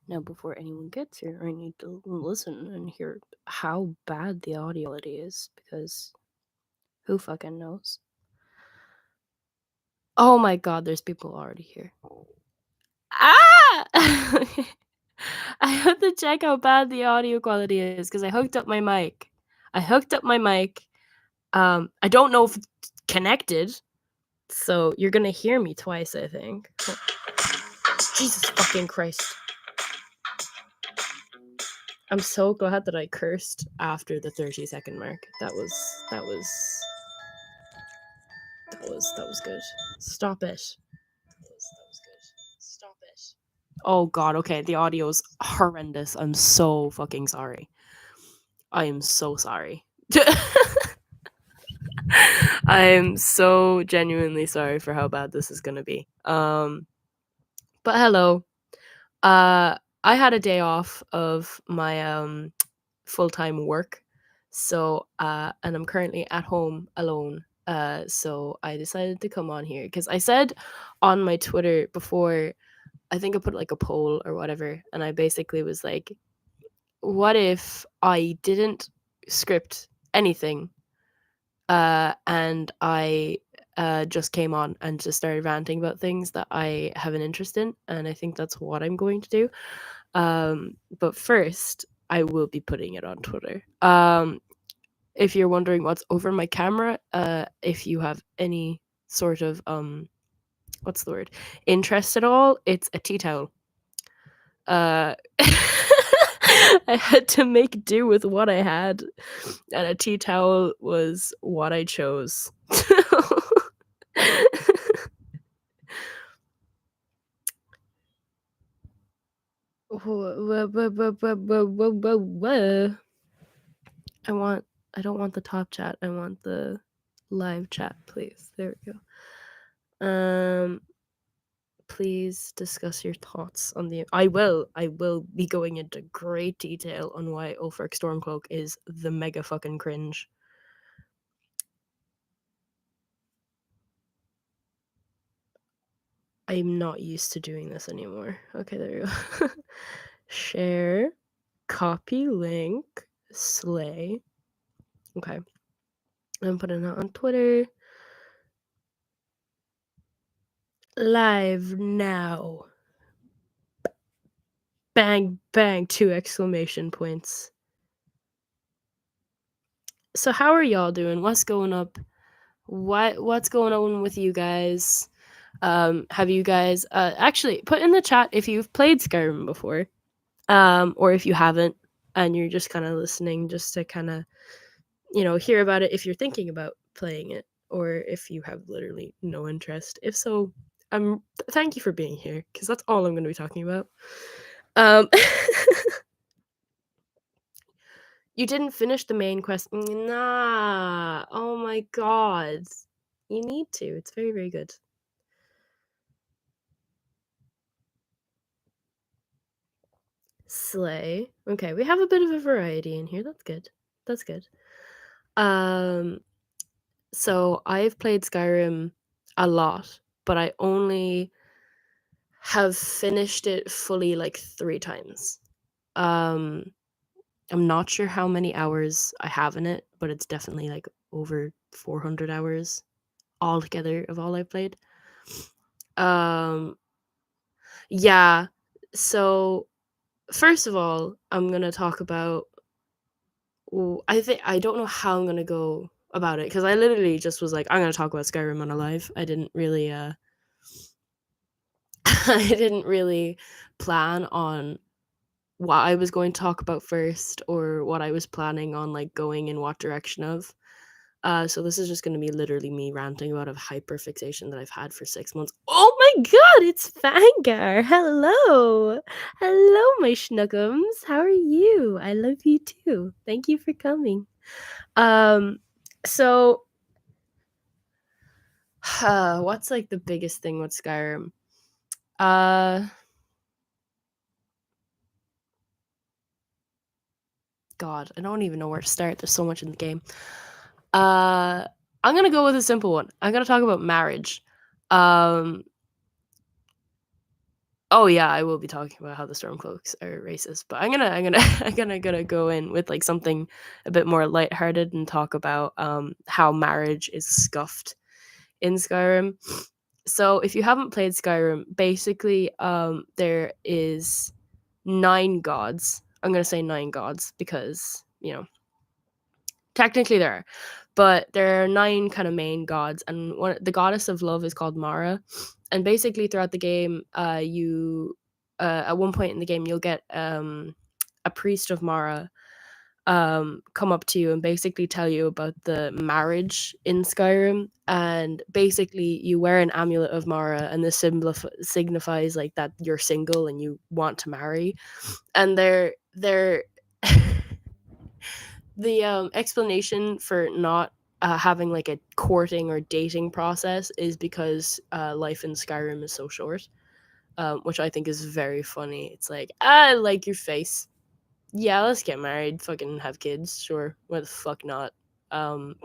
Now, before anyone gets here, I need to listen and hear how bad the audio quality is, because who fucking knows? Oh my god, there's people already here. Ah! I have to check how bad the audio quality is because I hooked up my mic. I don't know if it's connected, so you're gonna hear me twice, I think. Oh, Jesus fucking Christ. I'm so glad that I cursed after the 30-second mark. That was good. Stop it. Stop it. Oh god, okay, the audio's horrendous. I'm so fucking sorry. I am so sorry. I am so genuinely sorry for how bad this is gonna be. But hello. I had a day off of my full-time work. So and I'm currently at home alone. So I decided to come on here because I said on my Twitter before, I think I put like a poll or whatever, and I basically was like, what if I didn't script anything and I just came on and just started ranting about things that I have an interest in, and I think that's what I'm going to do. But first, I will be putting it on Twitter. If you're wondering what's over my camera, if you have any sort of what's the word, interest at all, it's a tea towel. I had to make do with what I had, and a tea towel was what I chose. I don't want the top chat. I want the live chat, please. There we go. Please discuss your thoughts on the. I will be going into great detail on why Ulfric Stormcloak is the mega fucking cringe. I'm not used to doing this anymore. Okay, there we go. Share, copy link, slay. Okay. I'm putting that on Twitter. Live now. Bang, bang, 2 exclamation points. So how are y'all doing? What's going up? What's going on with you guys? Have you guys actually put in the chat if you've played Skyrim before, or if you haven't and you're just kind of listening just to kind of, hear about it if you're thinking about playing it, or if you have literally no interest. If so, thank you for being here, because that's all I'm going to be talking about. You didn't finish the main quest. Nah. Oh my god. You need to. It's very, very good. Slay. Okay, we have a bit of a variety in here. That's good. That's good. So I've played Skyrim a lot, but I only have finished it fully like 3 times. I'm not sure how many hours I have in it, but it's definitely like over 400 hours altogether of all I've played. Yeah. So first of all, I'm gonna talk about. I don't know how I'm gonna go about it, because I literally just was like, I'm gonna talk about Skyrim on a live. I didn't really I didn't really plan on what I was going to talk about first, or what I was planning on like going in what direction of. So this is just going to be literally me ranting about a hyperfixation that I've had for 6 months. Oh my god, it's Fangar! Hello! Hello, my schnuckums! How are you? I love you too. Thank you for coming. So what's like the biggest thing with Skyrim? God, I don't even know where to start. There's so much in the game. I'm gonna go with a simple one. I'm gonna talk about marriage. Oh yeah, I will be talking about how the Stormcloaks are racist, but I'm gonna go in with like something a bit more lighthearted and talk about how marriage is scuffed in Skyrim. So if you haven't played Skyrim, basically there is 9 gods. I'm gonna say 9 gods because, technically there are, but there are 9 kind of main gods, and the goddess of love is called Mara. And basically throughout the game, you at one point in the game you'll get a priest of Mara come up to you and basically tell you about the marriage in Skyrim. And basically you wear an amulet of Mara, and this signifies like that you're single and you want to marry. And they're the explanation for not having like a courting or dating process is because life in Skyrim is so short, which I think is very funny. It's like, I like your face. Yeah, let's get married, fucking have kids. Sure, why the fuck not? Um,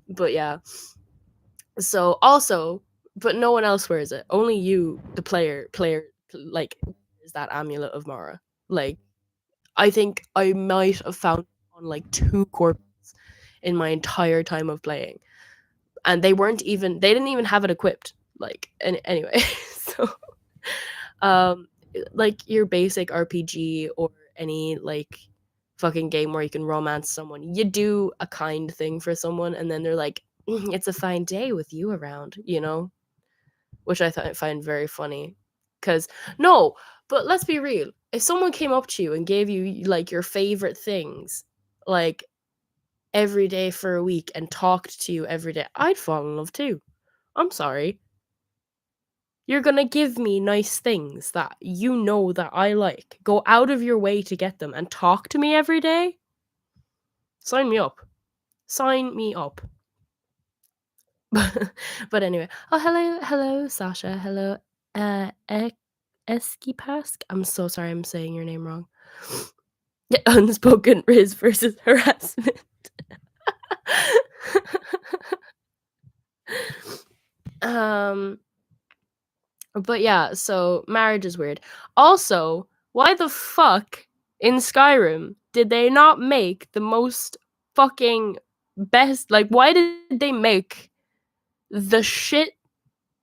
but yeah. So also, but no one else wears it. Only you, the player, like, is that amulet of Mara. Like, I think I might have found on like 2 corpses in my entire time of playing, and they didn't even have it equipped. Like, anyway, so um, like your basic RPG or any like fucking game where you can romance someone, you do a kind thing for someone, and then they're like, it's a fine day with you around, which I find very funny. Because no, but let's be real. If someone came up to you and gave you like your favorite things, like every day for a week and talked to you every day, I'd fall in love too. I'm sorry. You're gonna give me nice things that you know that I like. Go out of your way to get them and talk to me every day? Sign me up. Sign me up. But anyway. Oh, hello, Sasha. Hello, Eskipask. I'm so sorry I'm saying your name wrong. Yeah, unspoken Riz versus harassment. um, but yeah, so marriage is weird. Also, why the fuck in Skyrim did they not make the most fucking best? Like, why did they make the shit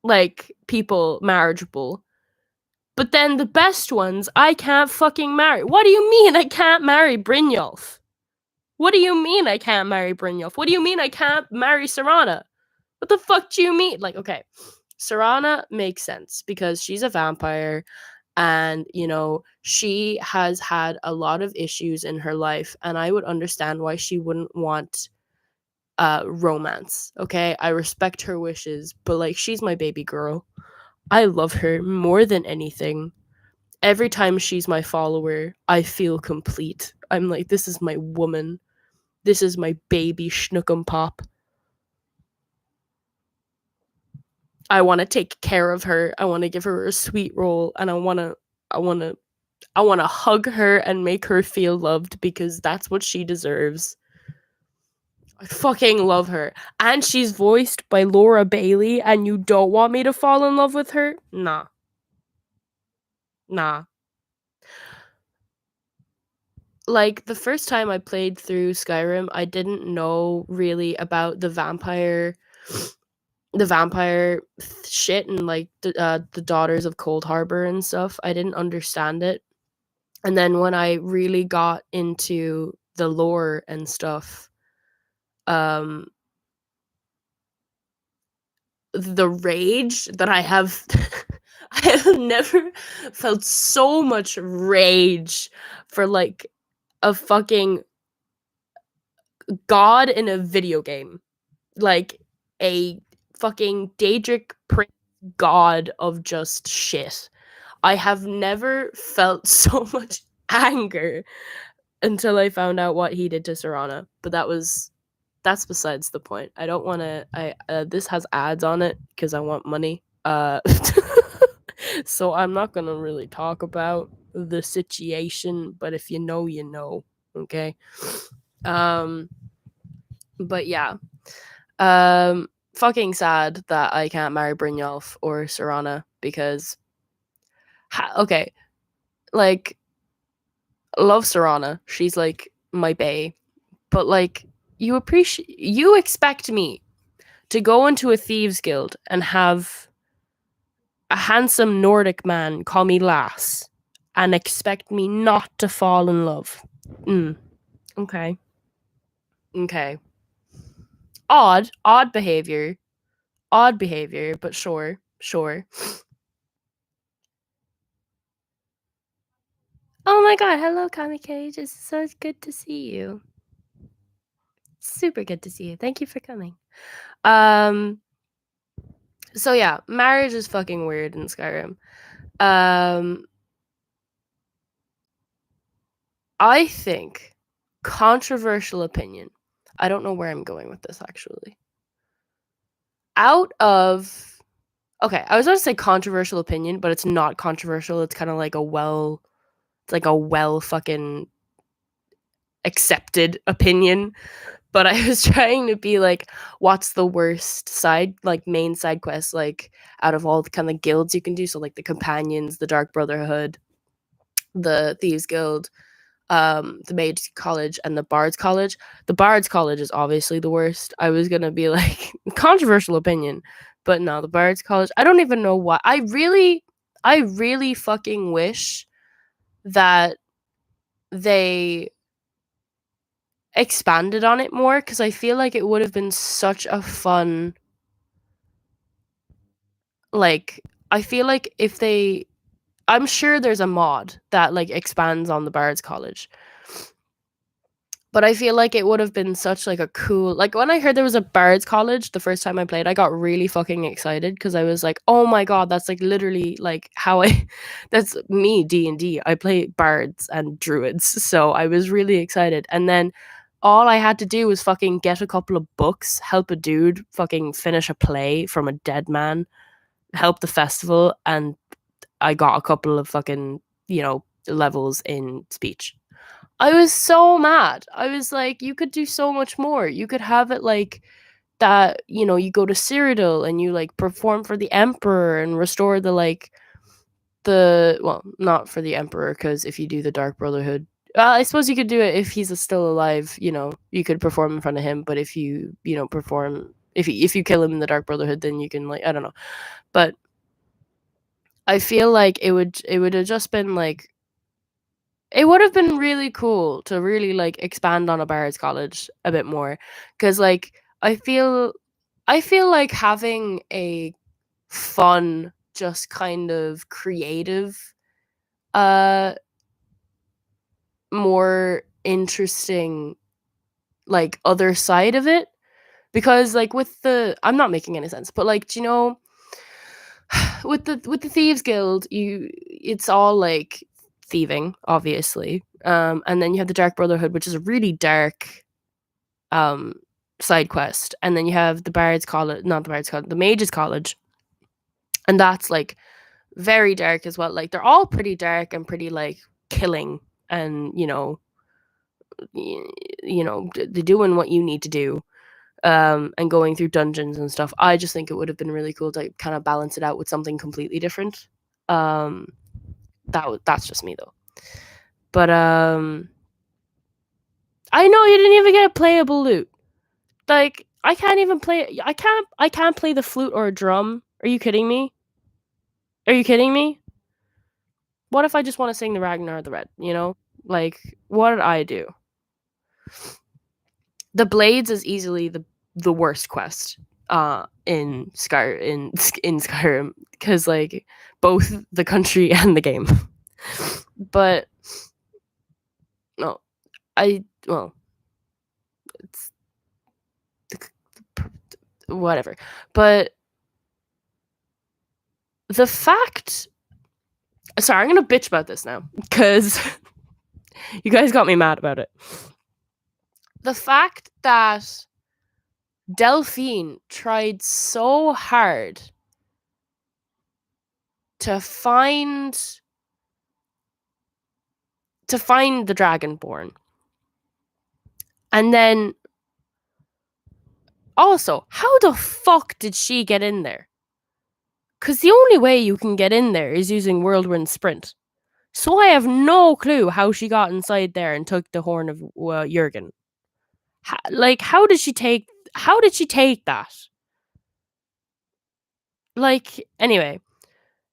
like people marriageable? But then the best ones, I can't fucking marry. What do you mean I can't marry Brynjolf? What do you mean I can't marry Brynjolf? What do you mean I can't marry Serana? What the fuck do you mean? Like, okay, Serana makes sense because she's a vampire and, she has had a lot of issues in her life, and I would understand why she wouldn't want romance. Okay, I respect her wishes, but like, she's my baby girl. I love her more than anything. Every time she's my follower, I feel complete. I'm like, this is my woman. This is my baby Schnookum Pop. I want to take care of her. I want to give her a sweet roll, and I want to hug her and make her feel loved because that's what she deserves. I fucking love her. And she's voiced by Laura Bailey, and you don't want me to fall in love with her? Nah. Nah. Like, the first time I played through Skyrim, I didn't know really about the vampire shit and like the daughters of Cold Harbor and stuff. I didn't understand it. And then when I really got into the lore and stuff, um the rage that I have I have never felt so much rage for like a fucking god in a video game. Like a fucking Daedric prince god of just shit. I have never felt so much anger until I found out what he did to Serana. But that's besides the point. I don't want to. This has ads on it because I want money. So I'm not gonna really talk about the situation. But if you know, you know. Okay. Um. But yeah. Fucking sad that I can't marry Brynjolf or Serana because Okay, like, love Serana. She's like my bae. But like, you expect me to go into a thieves guild and have a handsome Nordic man call me lass and expect me not to fall in love. Mm, okay. Okay. Odd behavior. Odd behavior, but sure. Sure. Oh my god, hello Kami Cage. It's so good to see you. Super good to see you. Thank you for coming. Um so yeah, marriage is fucking weird in Skyrim. Um I think controversial opinion. I don't know where I'm going with this actually. Out of Okay, I was about to say controversial opinion, but it's not controversial. It's kind of like it's like a well fucking accepted opinion. But I was trying to be like, what's the worst main side quest, like out of all the kind of guilds you can do? So like the companions, the Dark Brotherhood, the Thieves Guild, the Mage College, and the Bard's College. The Bard's College is obviously the worst. I was gonna be like controversial opinion, but no, the Bard's College. I don't even know why. I really fucking wish that they expanded on it more because I feel like it would have been such a fun like. I feel like if they, I'm sure there's a mod that like expands on the Bard's College. But I feel like it would have been such like a cool like when I heard there was a Bard's College the first time I played, I got really fucking excited because I was like, oh my god, that's like literally like how I that's me D&D. I play bards and druids, so I was really excited. And then all I had to do was fucking get a couple of books, help a dude fucking finish a play from a dead man, help the festival, and I got a couple of fucking, levels in speech. I was so mad. I was like, you could do so much more. You could have it like that, you go to Cyrodiil and you like perform for the Emperor and restore not for the Emperor, because if you do the Dark Brotherhood, I suppose you could do it if he's still alive, you could perform in front of him, but if perform if you kill him in the Dark Brotherhood, then you can like, I don't know. But I feel like it would have just been like it would have been really cool to really like expand on a Bard's College a bit more, because like I feel like having a fun, just kind of creative, uh more interesting like other side of it, because like with the I'm not making any sense, but like, do you know, with the Thieves Guild, it's all like thieving, obviously. And then you have the Dark Brotherhood, which is a really dark um side quest. And then you have the Bard's College, not the Bard's College, the Mage's College. And that's like very dark as well. Like they're all pretty dark and pretty like killing, and doing what you need to do, and going through dungeons and stuff. I just think it would have been really cool to kind of balance it out with something completely different. Um, that's just me though. But I know you didn't even get a playable loot. Like I can't even play. I can't play the flute or a drum. Are you kidding me? Are you kidding me? What if I just want to sing the Ragnar the Red? Like what did I do? The Blades is easily the worst quest in Skyrim, because like both the country and the game. But no, I well, it's whatever. But the fact, sorry, I'm gonna bitch about this now because you guys got me mad about it. The fact that Delphine tried so hard to find the Dragonborn, and then also, how the fuck did she get in there? Because the only way you can get in there is using Whirlwind Sprint. So I have no clue how she got inside there and took the horn of Jurgen. How did she take? How did she take that? Like, anyway,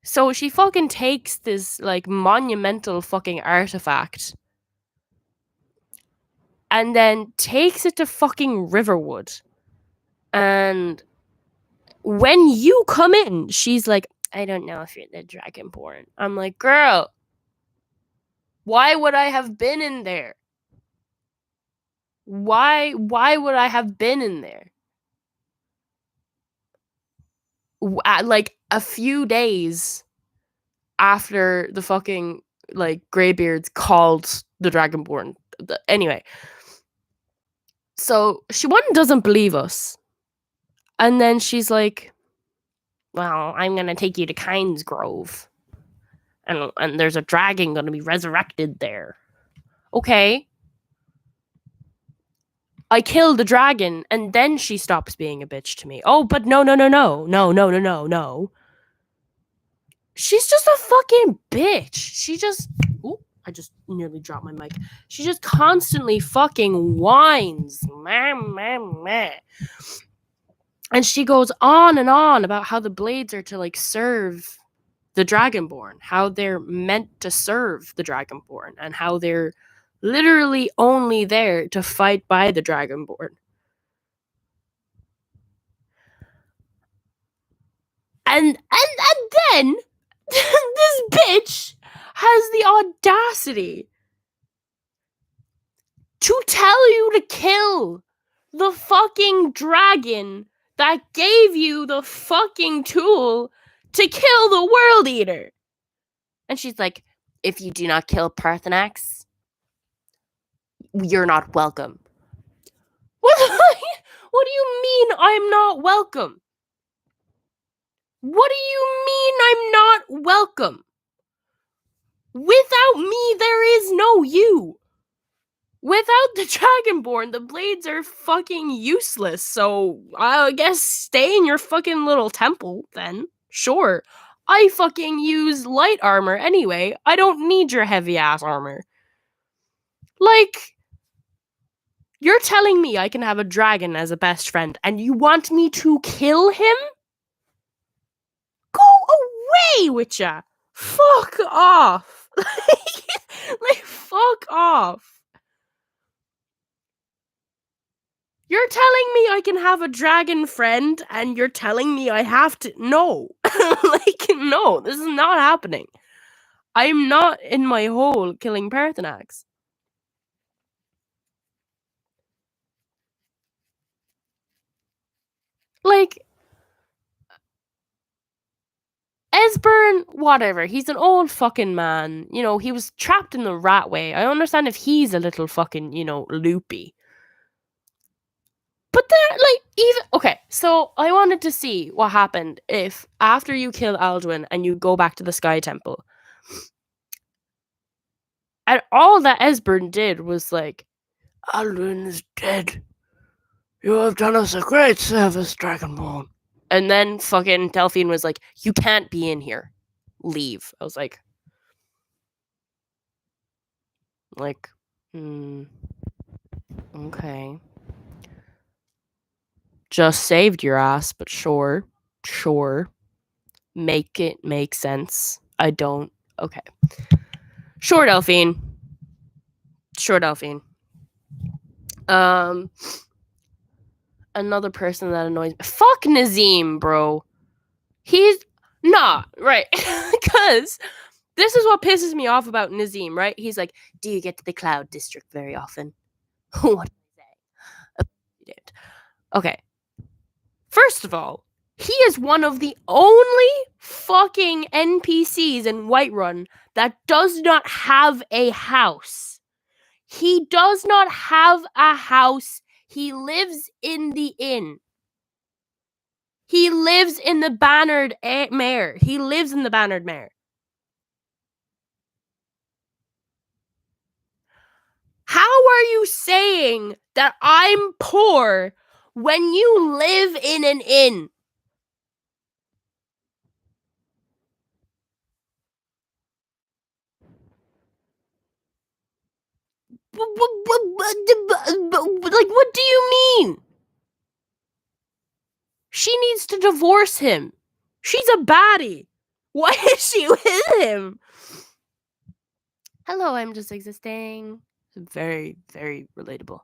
so she fucking takes this like monumental fucking artifact and then takes it to fucking Riverwood. And when you come in, she's like, I don't know if you're the Dragonborn. I'm like, girl, why would I have been in there? Why would I have been in there? Like a few days after the fucking like Greybeards called the Dragonborn. Anyway, so she doesn't believe us, and then she's like, "Well, I'm gonna take you to Kynes Grove, and there's a dragon gonna be resurrected there." Okay, I kill the dragon, and then she stops being a bitch to me. Oh, but no. She's just a fucking bitch. She just. Ooh, I just nearly dropped my mic. She just constantly fucking whines. Meh. And she goes on and on about how the blades are to like serve the Dragonborn, how they're meant to serve the Dragonborn, and how they're literally only there to fight by the Dragonborn. And then this bitch has the audacity to tell you to kill the fucking dragon that gave you the fucking tool to kill the World Eater. And she's like, if you do not kill Parthenax, you're not welcome. What do you mean I'm not welcome? What do you mean I'm not welcome? Without me, there is no you. Without the Dragonborn, the blades are fucking useless. So I guess stay in your fucking little temple then. Sure. I fucking use light armor anyway. I don't need your heavy ass armor. Like, you're telling me I can have a dragon as a best friend and you want me to kill him? Go away with ya. Fuck off. Like, fuck off. You're telling me I can have a dragon friend and you're telling me I have to. No. Like, no, this is not happening. I'm not in my hole killing Parthenax. Like, Esbern, whatever. He's an old fucking man. You know, he was trapped in the rat way. I understand if he's a little fucking, loopy. But they're like, even. Okay, so I wanted to see what happened if after you kill Alduin and you go back to the Sky Temple, and all that Esbern did was like, Alduin is dead. You have done us a great service, Dragonborn. And then fucking Delphine was like, you can't be in here. Leave. I was like, okay. Just saved your ass, but sure. Make it make sense. I don't. Okay. Sure, Delphine. Another person that annoys me. Fuck Nazeem, bro. He's not right. Because this is what pisses me off about Nazeem, right? He's like, do you get to the Cloud District very often? What did I say? You did. Okay. First of all, he is one of the only fucking NPCs in Whiterun that does not have a house. He does not have a house. He lives in the inn. He lives in the Bannered Mare. How are you saying that I'm poor when you live in an inn? Like, what do you mean? She needs to divorce him. She's a baddie. Why is she with him? Hello, I'm just existing. Very, very relatable.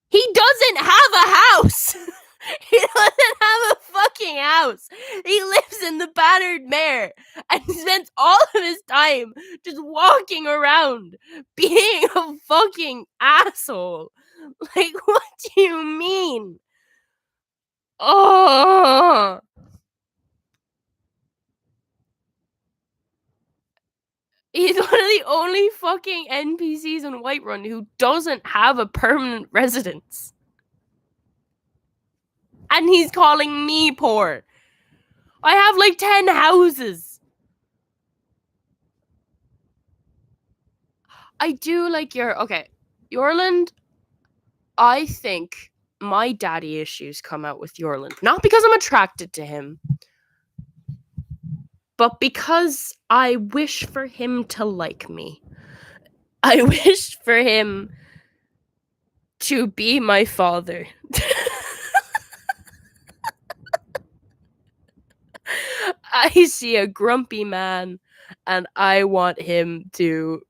He doesn't have a house. He doesn't have a fucking house. He lives in the battered mare and spends all of his time just walking around being a fucking asshole. Like, what do you mean? Oh, he's one of the only fucking NPCs in Whiterun who doesn't have a permanent residence. And he's calling me poor. I have like 10 houses. I do like Yorland. I think my daddy issues come out with Yorland. Not because I'm attracted to him, but because I wish for him to like me. I wish for him to be my father. I see a grumpy man and I want him to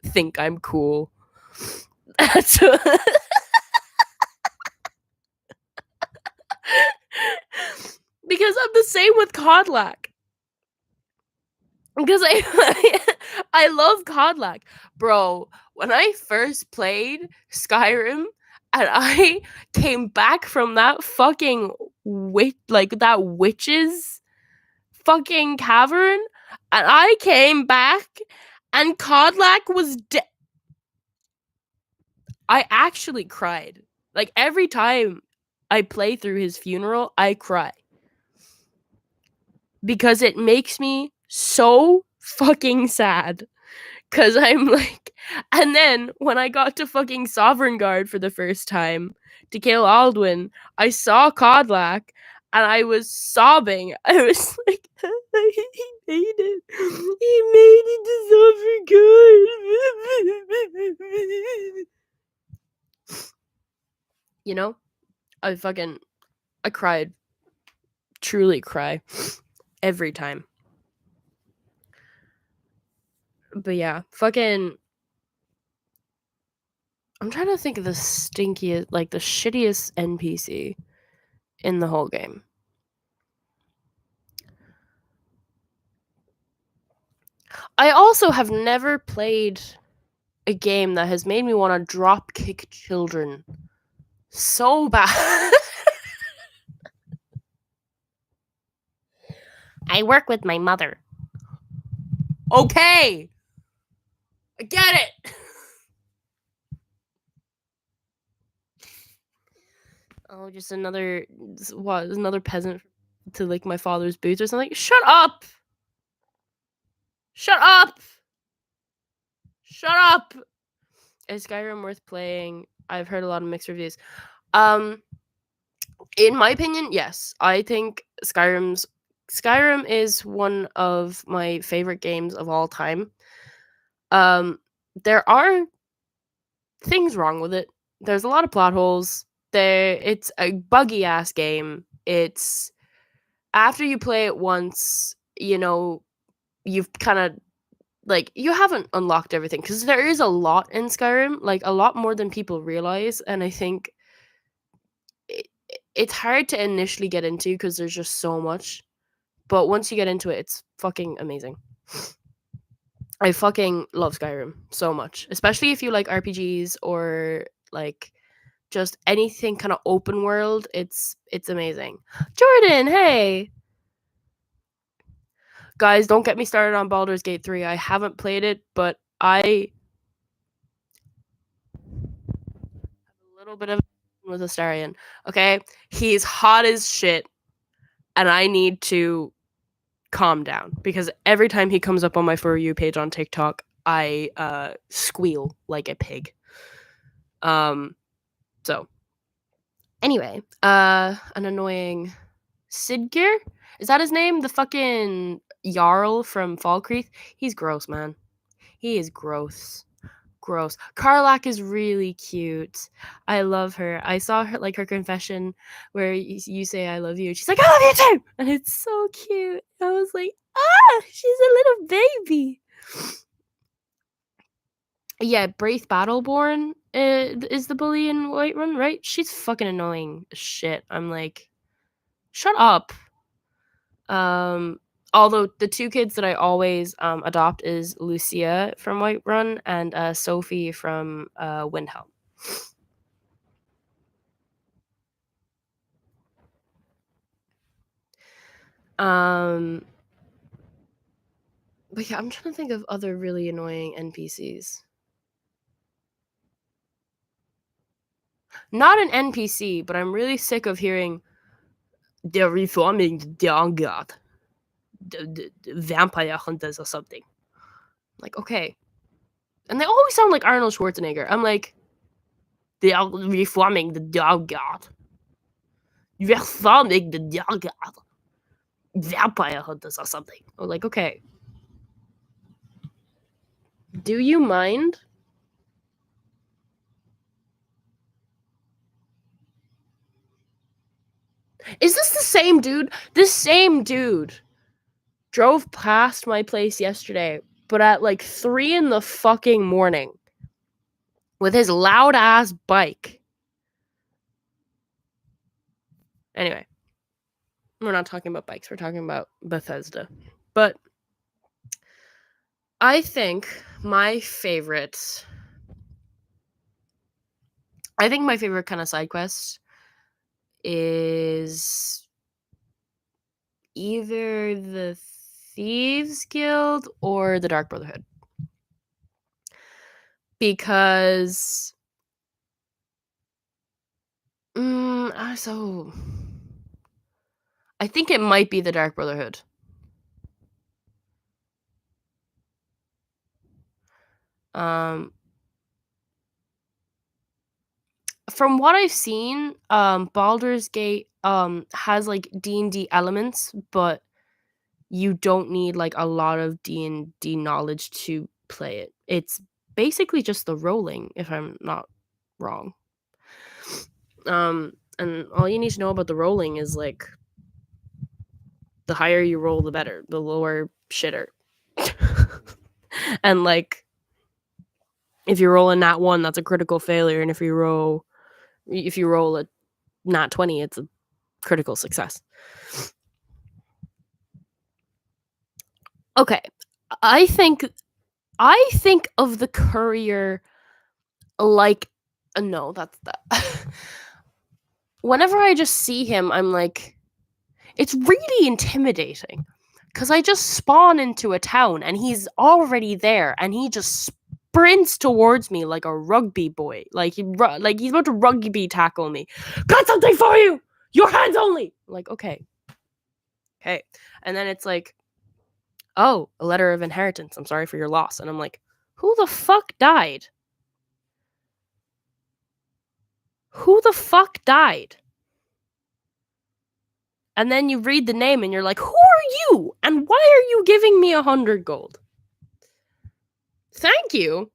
think I'm cool. That's because I'm the same with Codlac. Because I love Codlac. Bro, when I first played Skyrim and I came back from that fucking that witch's fucking cavern and I came back and Codlac was dead. I actually cried. Like every time I play through his funeral, I cry. Because it makes me so fucking sad. Cause I'm like, and then when I got to fucking Sovereign Guard for the first time to kill Alduin, I saw Codlac and I was sobbing. I was like, he made it. He made it to Sovereign Guard. You know, I cried, truly cry every time. But yeah, fucking I'm trying to think of the stinkiest, like the shittiest NPC in the whole game. I also have never played a game that has made me want to drop kick children so bad. I work with my mother. Okay. I get it. Oh, just another peasant to lick my father's boots or something. Shut up. Shut up. Shut up. Is Skyrim worth playing? I've heard a lot of mixed reviews. In my opinion, yes. I think Skyrim is one of my favorite games of all time. There are things wrong with it. There's a lot of plot holes. It's a buggy ass game. It's after you play it once, you know, you've kind of like you haven't unlocked everything because there is a lot in Skyrim, like a lot more than people realize, and I think it's hard to initially get into because there's just so much. But once you get into it, it's fucking amazing. I fucking love Skyrim so much, especially if you like RPGs or like just anything kind of open world. It's amazing. Jordan, hey. Guys, don't get me started on Baldur's Gate 3. I haven't played it, but I have a little bit of with Astarion. Okay? He's hot as shit, and I need to calm down because every time he comes up on my For You page on TikTok, I squeal like a pig. So anyway, an annoying Sidgear? Is that his name? The fucking Jarl from Falkreath? He's gross, man. He is gross. Gross. Carlac is really cute. I love her. I saw her like her confession where you say I love you. She's like, I love you too, and it's so cute. I was like, she's a little baby. Yeah, Braith Battleborn is the bully in Whiterun, right? She's fucking annoying as shit. I'm like, shut up. Although the two kids that I always adopt is Lucia from Whiterun and Sophie from Windhelm. But yeah, I'm trying to think of other really annoying NPCs. Not an NPC, but I'm really sick of hearing they're reforming the Dawnguard, the vampire hunters or something. Like, okay. And they always sound like Arnold Schwarzenegger. I'm like, they are reforming the Dawnguard. Reforming the Dawnguard. Vampire hunters or something. Or like, okay. Do you mind? Is this the same dude? This same dude drove past my place yesterday, but at like 3 in the fucking morning with his loud ass bike. Anyway, we're not talking about bikes, we're talking about Bethesda. But I think my favorite kind of side quest is either the Thieves Guild or the Dark Brotherhood. Because so I think it might be the Dark Brotherhood. From what I've seen, Baldur's Gate has like D&D elements, but you don't need like a lot of D&D knowledge to play it. It's basically just the rolling, if I'm not wrong. And all you need to know about the rolling is like the higher you roll, the better. The lower, shitter. And like if you roll a nat 1, that's a critical failure, and if you roll a nat 20, it's a critical success. Okay, I think of the courier like no, that's that. Whenever I just see him, I'm like, it's really intimidating because I just spawn into a town and he's already there and he just sprints towards me like a rugby boy, like he's about to rugby tackle me. Got something for you. Your hands only. Like, okay, and then it's like, oh, a letter of inheritance. I'm sorry for your loss. And I'm like, who the fuck died? Who the fuck died? And then you read the name and you're like, who are you? And why are you giving me 100 gold? Thank you.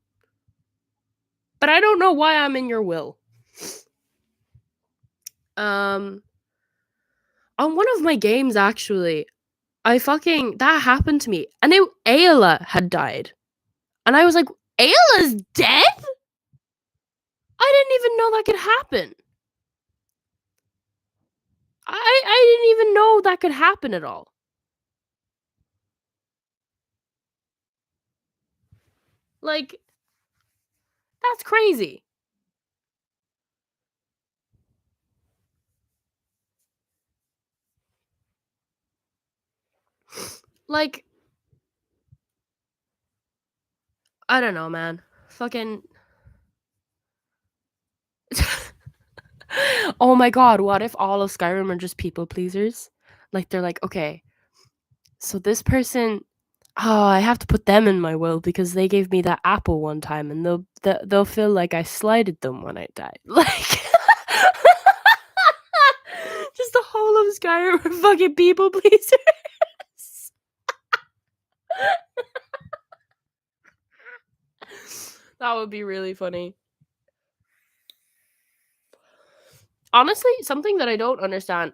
But I don't know why I'm in your will. On one of my games, actually, that happened to me. And Ayla had died. And I was like, Ayla's dead? I didn't even know that could happen. I didn't even know that could happen at all. Like, that's crazy. Like, I don't know, man. Fucking. Oh my god, what if all of Skyrim are just people pleasers? Like, they're like, okay, so this person, I have to put them in my will because they gave me that apple one time, and they'll feel like I slighted them when I died. Like, just the whole of Skyrim are fucking people pleasers. That would be really funny. Honestly, something that I don't understand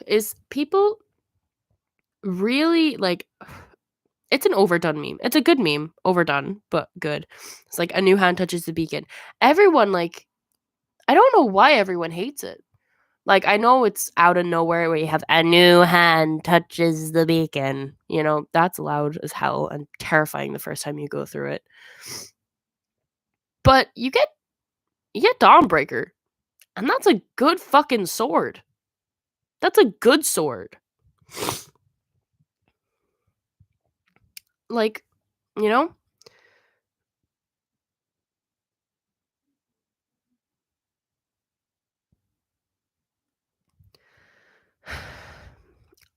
is people really like it's an overdone meme. It's a good meme, overdone, but good. It's like a new hand touches the beacon. Everyone like I don't know why everyone hates it. Like I know it's out of nowhere where you have a new hand touches the beacon. You know, that's loud as hell and terrifying the first time you go through it. But you get Dawnbreaker, and that's a good fucking sword. That's a good sword. Like, you know?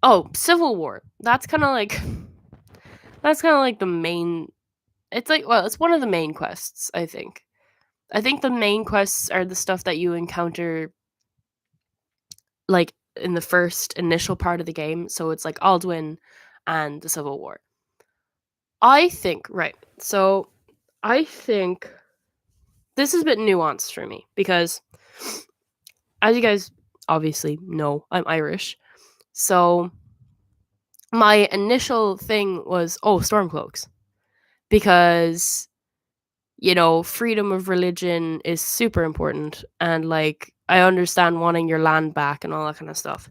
Oh, Civil War. That's kind of like the main it's like well, it's one of the main quests, I think. I think the main quests are the stuff that you encounter like in the first initial part of the game, so it's like Alduin and the Civil War. I think right. So I think this is a bit nuanced for me because as you guys obviously know, I'm Irish. So my initial thing was, oh, Stormcloaks. Because, freedom of religion is super important. And, like, I understand wanting your land back and all that kind of stuff.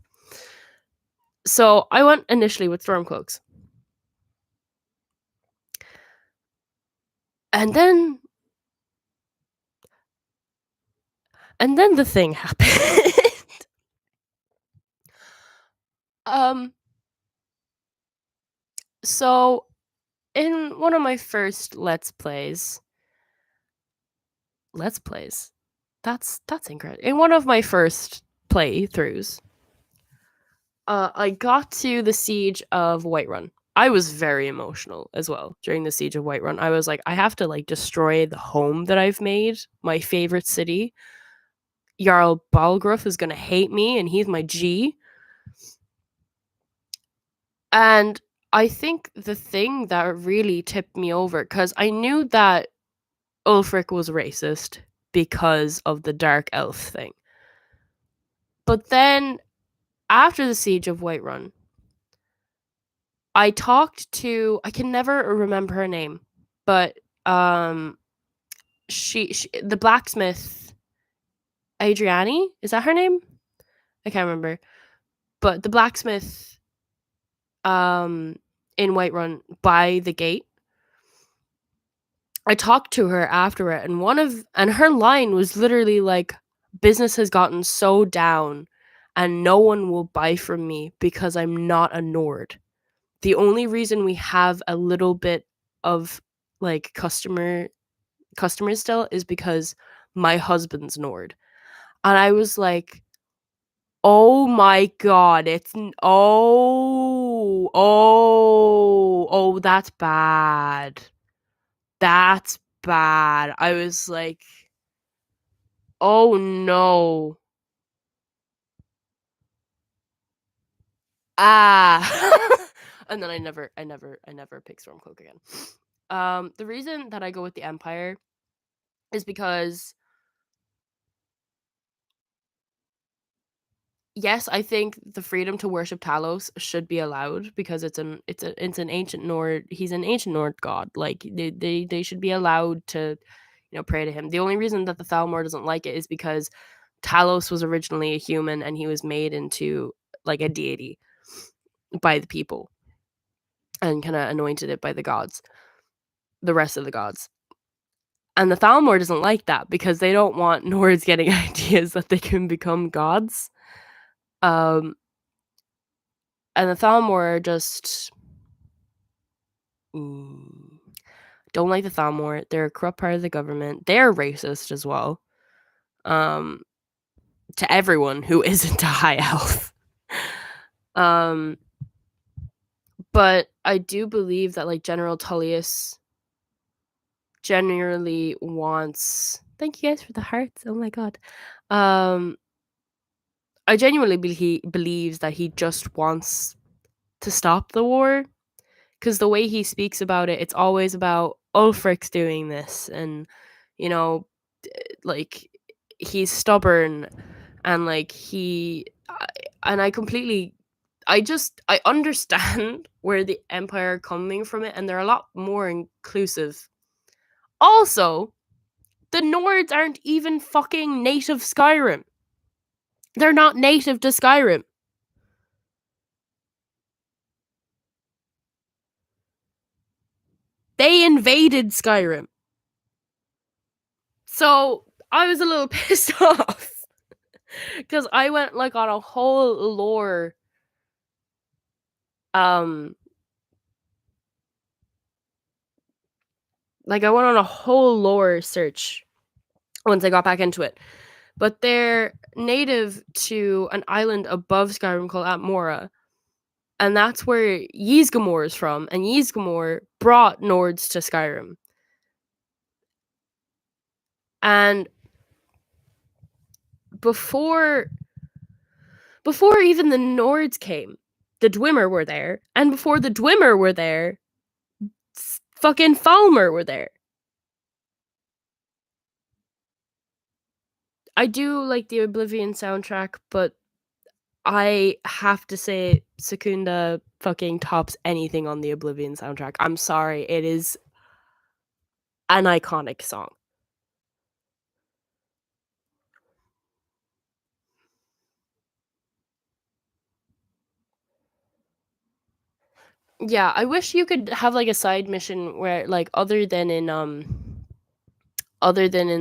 So I went initially with Stormcloaks. And then. And then the thing happened. um, so in one of my first let's plays. That's incredible. In one of my first playthroughs, I got to the siege of Whiterun. I was very emotional as well during the siege of Whiterun. I was like, I have to like destroy the home that I've made, my favorite city. Jarl Balgruuf is gonna hate me, and he's my G. And I think the thing that really tipped me over, because I knew that Ulfric was racist because of the dark elf thing. But then after the siege of Whiterun, I talked to I can never remember her name, but she the blacksmith Adriani, is that her name? I can't remember. But the blacksmith in Whiterun by the gate. I talked to her after it, and her line was literally like, business has gotten so down and no one will buy from me because I'm not a Nord. The only reason we have a little bit of like customers still is because my husband's Nord. And I was like, oh my god, oh, that's bad. That's bad. I was like, oh no. Ah. And then I never pick Stormcloak again. The reason that I go with the Empire is because yes, I think the freedom to worship Talos should be allowed because it's an ancient Nord. He's an ancient Nord god. Like they should be allowed to, pray to him. The only reason that the Thalmor doesn't like it is because Talos was originally a human and he was made into like a deity by the people and kind of anointed it by the gods, the rest of the gods. And the Thalmor doesn't like that because they don't want Nords getting ideas that they can become gods. And the Thalmor just don't like the Thalmor. They're a corrupt part of the government. They're racist as well. To everyone who isn't a high elf. But I do believe that like General Tullius generally wants. Thank you guys for the hearts. Oh my god. I genuinely believes that he just wants to stop the war, because the way he speaks about it, it's always about Ulfric's doing this, and you know, like he's stubborn and like and I completely I understand where the Empire are coming from it, and they're a lot more inclusive. Also, the Nords aren't even fucking native Skyrim. They're not native to Skyrim. They invaded Skyrim. So I was a little pissed off because I went like on a whole lore um like I went on a whole lore search once I got back into it. But they're native to an island above Skyrim called Atmora, and that's where Ysgramor is from, and Ysgramor brought Nords to Skyrim. And before before even the Nords came, the Dwemer were there, and before the Dwemer were there, fucking Falmer were there. I do like the Oblivion soundtrack, but I have to say Secunda fucking tops anything on the Oblivion soundtrack. I'm sorry, it is an iconic song. Yeah, I wish you could have like a side mission where like other than in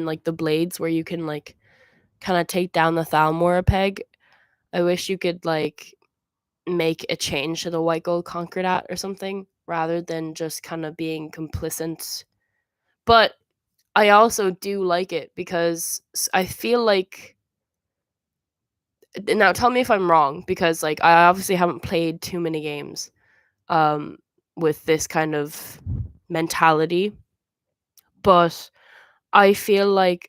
like the Blades where you can like kind of take down the Thalmor a peg. I wish you could like make a change to the White Gold Concordat or something rather than just kind of being complicit. But I also do like it because I feel like now tell me if I'm wrong because like I obviously haven't played too many games um with this kind of mentality, but I feel like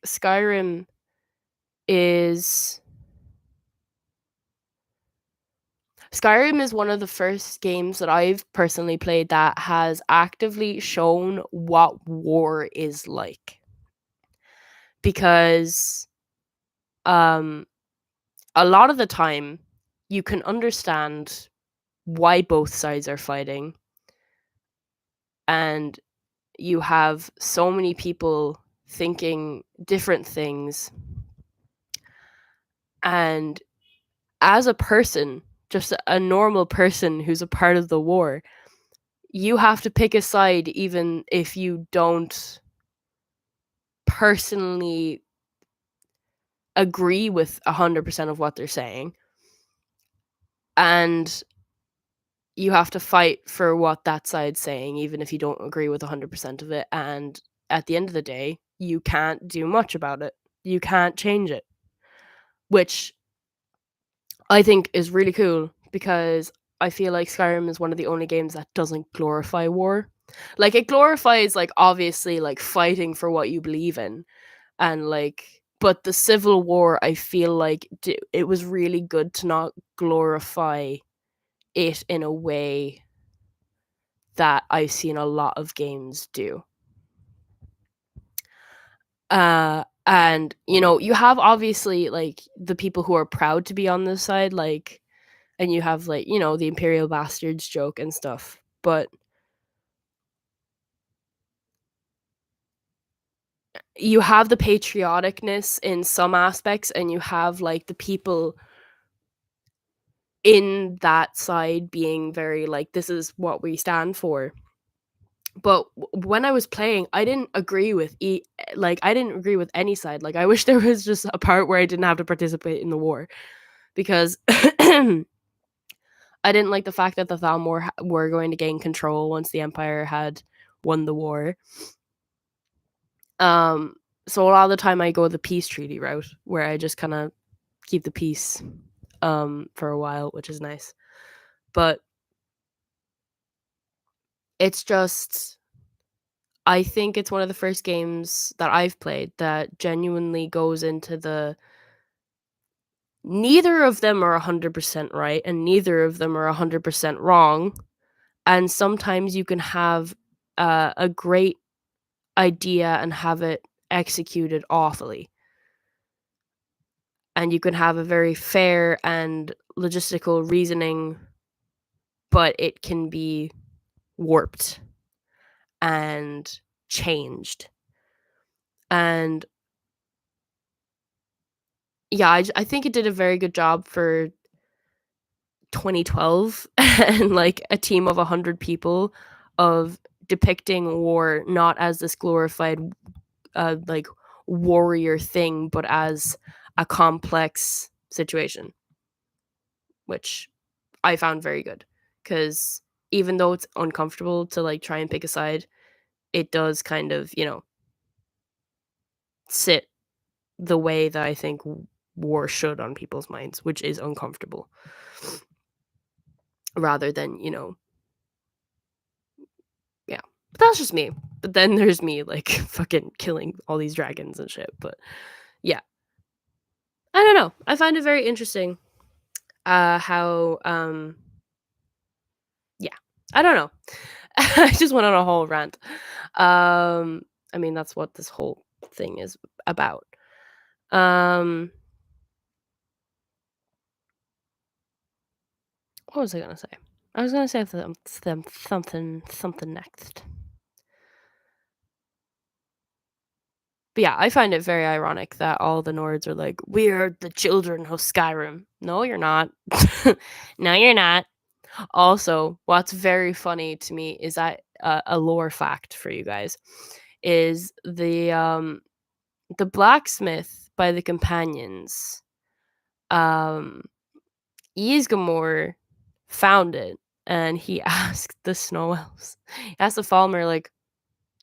is Skyrim is one of the first games that I've personally played that has actively shown what war is like. Because um a lot of the time you can understand why both sides are fighting, and you have so many people thinking different things, and as a person, just a normal person who's a part of the war, you have to pick a side even if you don't personally agree with 100% of what they're saying. And you have to fight for what that side's saying, even if you don't agree with 100% of it. And at the end of the day, you can't do much about it. You can't change it, which I think is really cool because I feel like Skyrim is one of the only games that doesn't glorify war. Like it glorifies like obviously like fighting for what you believe in, and like but the civil war I feel like it was really good to not glorify it in a way that I've seen a lot of games do. And you know, you have obviously like the people who are proud to be on this side, like, and you have like, you know, the Imperial Bastards joke and stuff. But you have the patrioticness in some aspects, and you have like the people in that side being very like, this is what we stand for. But when I was playing, I didn't agree with I didn't agree with any side. Like I wish there was just a part where I didn't have to participate in the war because I didn't like the fact that the Thalmor were going to gain control once the Empire had won the war. Um, so a lot of the time I go the peace treaty route where I just kind of keep the peace for a while, which is nice. But it's just I think it's one of the first games that I've played that genuinely goes into the neither of them are 100% right and neither of them are 100% wrong. And sometimes you can have a great idea and have it executed awfully. And you can have a very fair and logistical reasoning, but it can be warped and changed. And yeah, I think it did a very good job for 2012 and like a team of 100 people of depicting war not as this glorified like warrior thing, but as a complex situation, which I found very good because even though it's uncomfortable to like try and pick a side, it does kind of, sit the way that I think war should on people's minds, which is uncomfortable rather than, yeah. But that's just me. But then there's me like fucking killing all these dragons and shit. But yeah. I don't know. I find it very interesting how yeah. I don't know. I just went on a whole rant. I mean that's what this whole thing is about. Um what was I gonna say? I was gonna say something next. But yeah, I find it very ironic that all the Nords are like, "We are the children of Skyrim." No, you're not. No, you're not. Also, what's very funny to me is that a lore fact for you guys is the blacksmith by the companions. Um, Ysgramor found it, and he asked the snow elves. He asked the Falmer, like,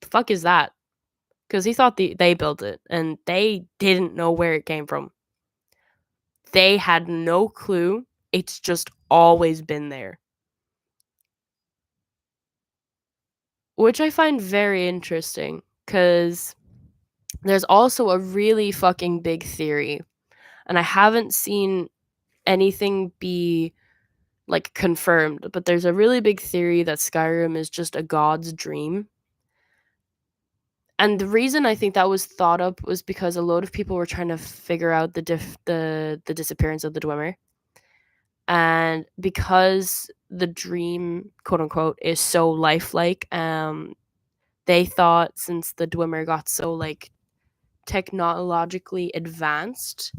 "The fuck is that?" Because he thought they built it, and they didn't know where it came from. They had no clue. It's just always been there. Which I find very interesting, because there's also a really fucking big theory, and I haven't seen anything be, like, confirmed, but there's a really big theory that Skyrim is just a god's dream. And the reason I think that was thought up was because a load of people were trying to figure out the disappearance of the Dwemer. And because the dream, quote unquote, is so lifelike, they thought since the Dwemer got so like technologically advanced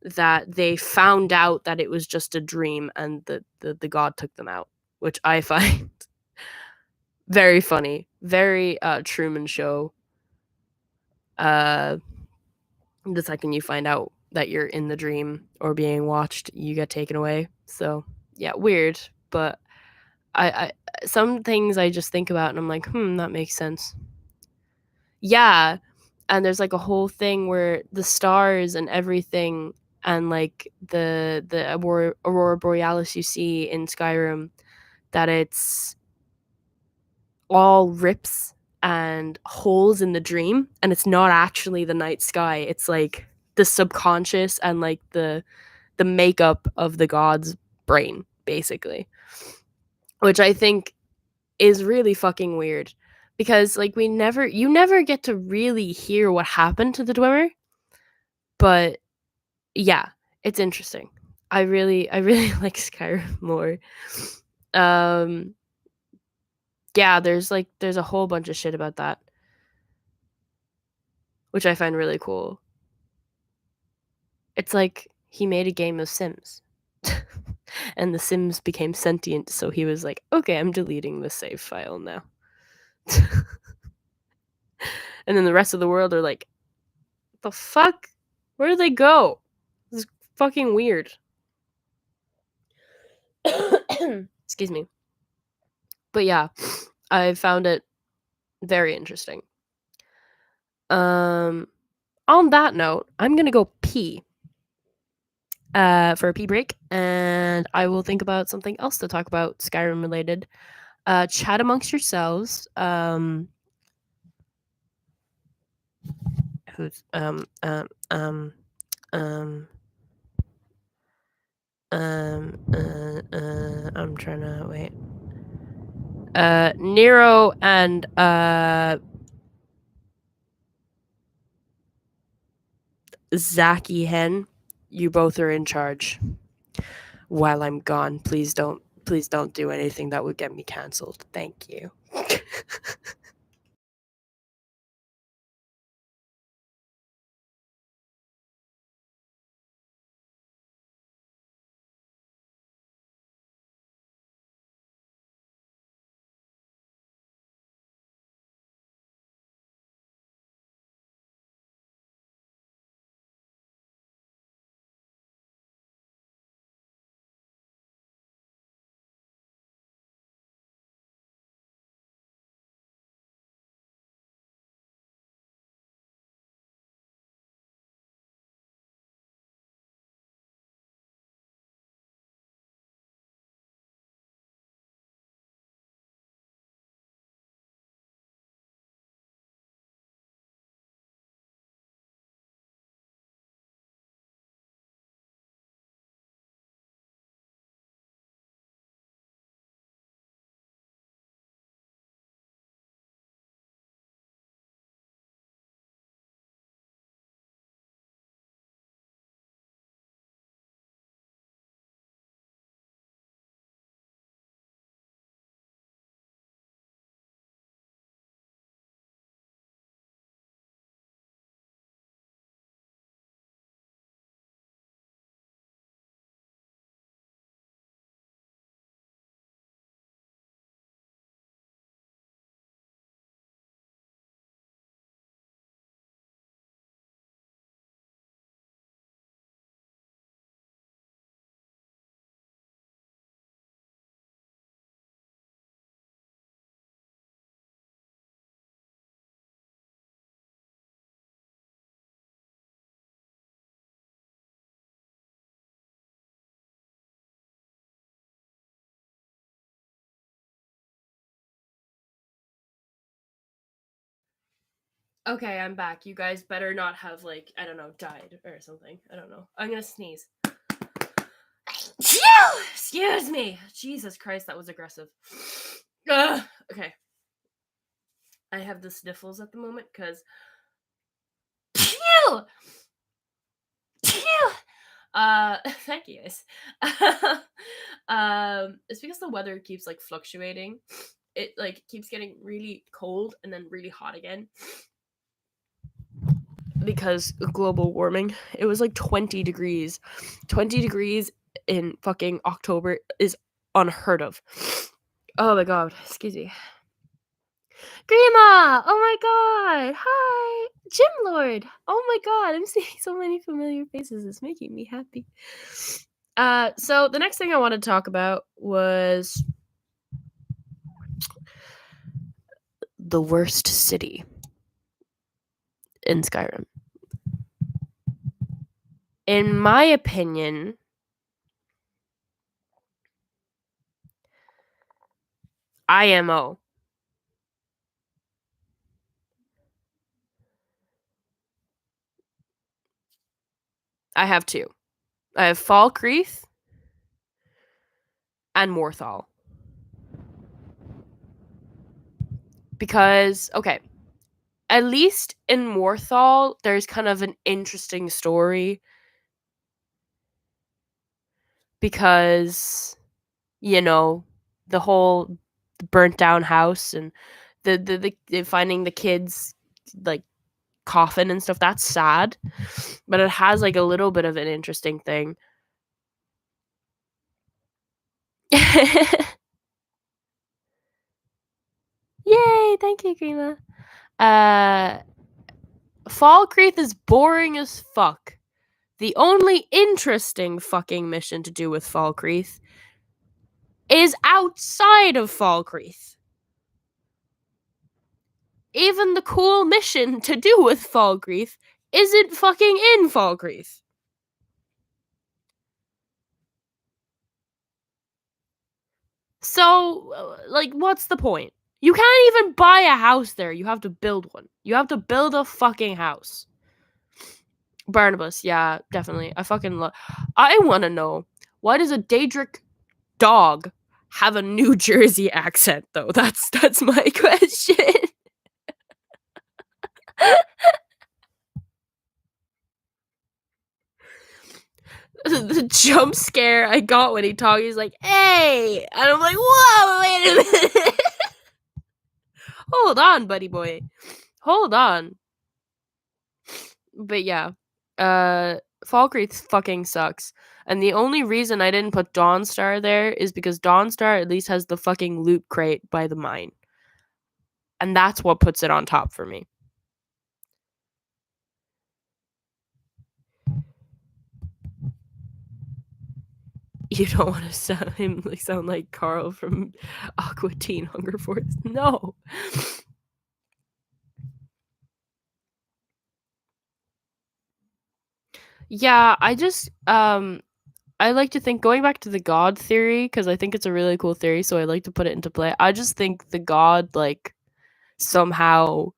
that they found out that it was just a dream and the god took them out, which I find very funny, very Truman Show. The second you find out that you're in the dream or being watched, you get taken away. So yeah, weird, but I some things I just think about and I'm like, that makes sense. Yeah, and there's like a whole thing where the stars and everything and like the aurora borealis you see in Skyrim, that it's all rips and holes in the dream, and it's not actually the night sky. It's like the subconscious and like the makeup of the god's brain, basically, which I think is really fucking weird because like you never get to really hear what happened to the Dwemer, but yeah, it's interesting. I really like Skyrim lore. Um yeah, there's a whole bunch of shit about that, which I find really cool. It's like he made a game of Sims. And the Sims became sentient, so he was like, "Okay, I'm deleting the save file now." And then the rest of the world are like, "The fuck? Where did they go? This is fucking weird." Excuse me. But yeah, I found it very interesting. On that note, I'm gonna go pee for a pee break, and I will think about something else to talk about Skyrim related. Chat amongst yourselves. Who's I'm trying to wait. Nero and Zachy Hen, you both are in charge. While I'm gone, please don't do anything that would get me canceled. Thank you. Okay, I'm back. You guys better not have, like, I don't know, died or something. I don't know. I'm gonna sneeze. Excuse me. Jesus Christ, that was aggressive. Ugh. Okay. I have the sniffles at the moment because. Phew! Phew! Thank you guys. It's because the weather keeps like fluctuating. It like keeps getting really cold and then really hot again because of global warming. It was like 20 degrees. 20 degrees in fucking October is unheard of. Oh my god, excuse me. Grandma! Oh my god! Hi! Gym Lord! Oh my god, I'm seeing so many familiar faces. It's making me happy. So the next thing I wanted to talk about was the worst city in Skyrim. In my opinion, IMO. I have two. I have Falkreath and Morthal. Because, okay, at least in Morthal, there's kind of an interesting story because, you know, the whole burnt down house and the finding the kids like coffin and stuff, that's sad, but it has like a little bit of an interesting thing. Yay, thank you, Grima. Uh Falkreath is boring as fuck. The only interesting fucking mission to do with Falkreath is outside of Falkreath. Even the cool mission to do with Falkreath isn't fucking in Falkreath. So, like, what's the point? You can't even buy a house there. You have to build one. You have to build a fucking house. Barnabas, yeah, definitely. I want to know, why does a Daedric dog have a New Jersey accent though? That's my question. The jump scare I got when he talked, he's like, "Hey!" And I'm like, "Whoa, wait a minute. Hold on, buddy boy. Hold on." But yeah, uh, Falkreath fucking sucks. And the only reason I didn't put Dawnstar there is because Dawnstar at least has the fucking loot crate by the mine. And that's what puts it on top for me. You don't want to sound like Carl from Aqua Teen Hunger Force. No. Yeah, I like to think, going back to the god theory, because I think it's a really cool theory, so I like to put it into play. I just think the god, like, somehow,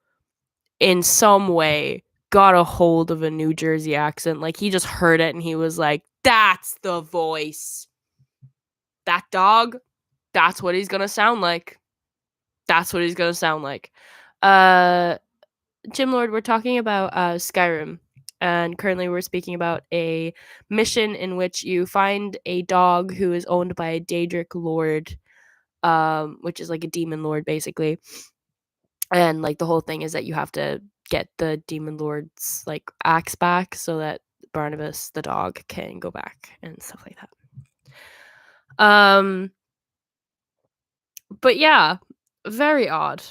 in some way, got a hold of a New Jersey accent. Like, he just heard it and he was like, "That's the voice. That dog, that's what he's gonna sound like. That's what he's gonna sound like." Uh, Jim Lord, we're talking about Skyrim, and currently we're speaking about a mission in which you find a dog who is owned by a Daedric Lord, which is like a demon lord, basically. And like the whole thing is that you have to get the demon lord's like axe back so that Barnabas, the dog, can go back and stuff like that. But yeah, very odd.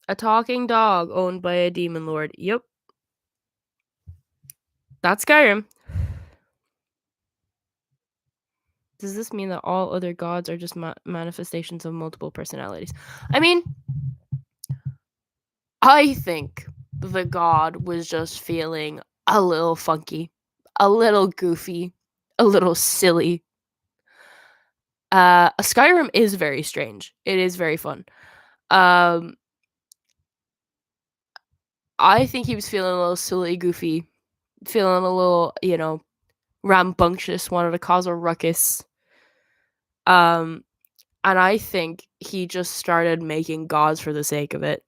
A talking dog owned by a demon lord. Yep. That's Skyrim. Does this mean that all other gods are just manifestations of multiple personalities? I mean, I think the god was just feeling a little funky, a little goofy, a little silly. Skyrim is very strange. It is very fun. Um, I think he was feeling a little silly, goofy, feeling a little, rambunctious, wanted to cause a ruckus. Um, and I think he just started making gods for the sake of it.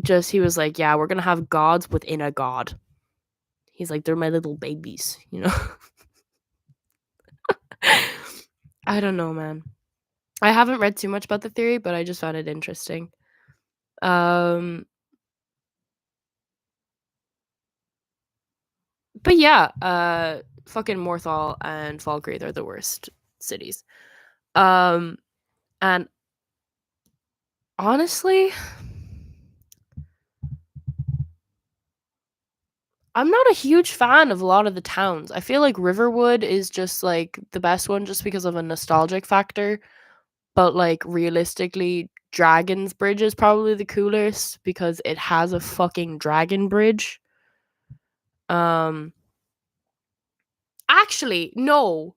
Just he was like, yeah, we're gonna have gods within a god. He's like, they're my little babies, you know. I don't know, man. I haven't read too much about the theory, but I just found it interesting. But yeah, fucking Morthal and Falkreath are the worst cities. And honestly, I'm not a huge fan of a lot of the towns. I feel like Riverwood is just like the best one just because of a nostalgic factor. But like realistically, Dragon's Bridge is probably the coolest because it has a fucking dragon bridge. Actually, no.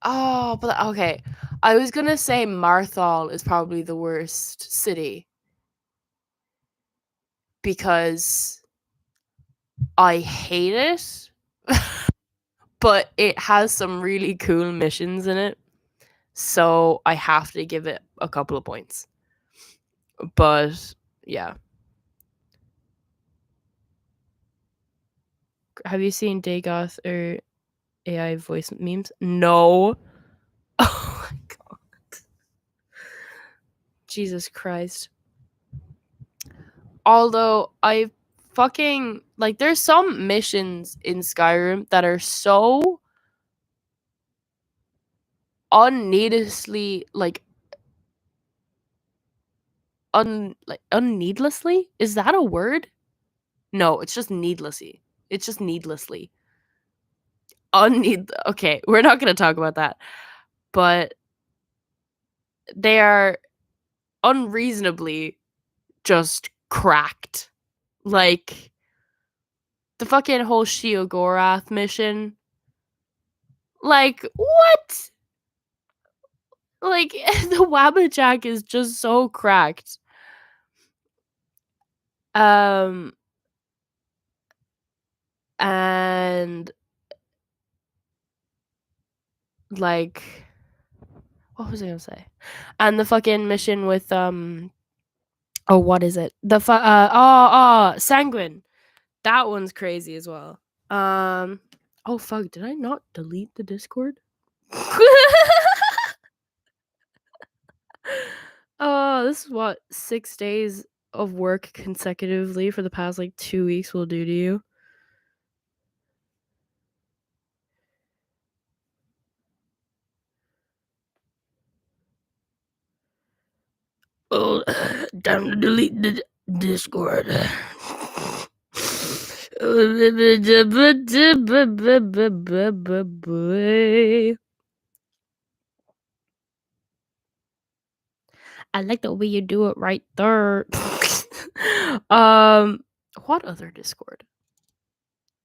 Oh, but okay. I was gonna say Marthal is probably the worst city because I hate it, but it has some really cool missions in it. So I have to give it a couple of points. But yeah. Have you seen Dagoth or AI voice memes? No. Oh my god. Jesus Christ. Although I fucking like there's some missions in Skyrim that are so unneedlessly unneedlessly? Is that a word? No, it's just needlessly. It's just needlessly. Okay, we're not going to talk about that. But they are unreasonably just cracked. Like the fucking whole Sheogorath mission. Like what? Like the Wabbajack is just so cracked. Um and like what was I gonna say? And the fucking mission with Oh, what is it? Sanguine. That one's crazy as well. Oh fuck, did I not delete the Discord? This is what 6 days of work consecutively for the past like 2 weeks will do to you. Oh, time to delete the Discord. I like the way you do it right there. um, what other Discord?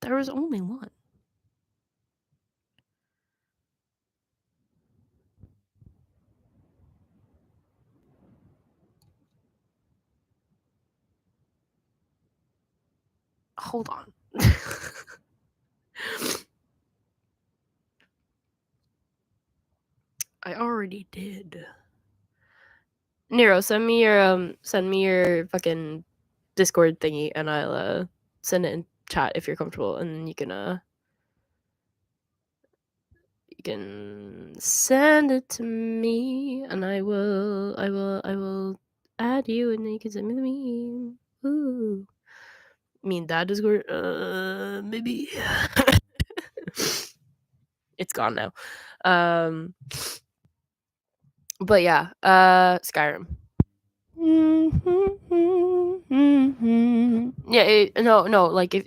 There was only one. Hold on. I already did. Nero, send me your fucking Discord thingy and I'll send it in chat if you're comfortable and then you can send it to me and I will add you and then you can send me the meme. Ooh. I mean that Discord maybe. It's gone now. But yeah, Skyrim. Yeah, no, like if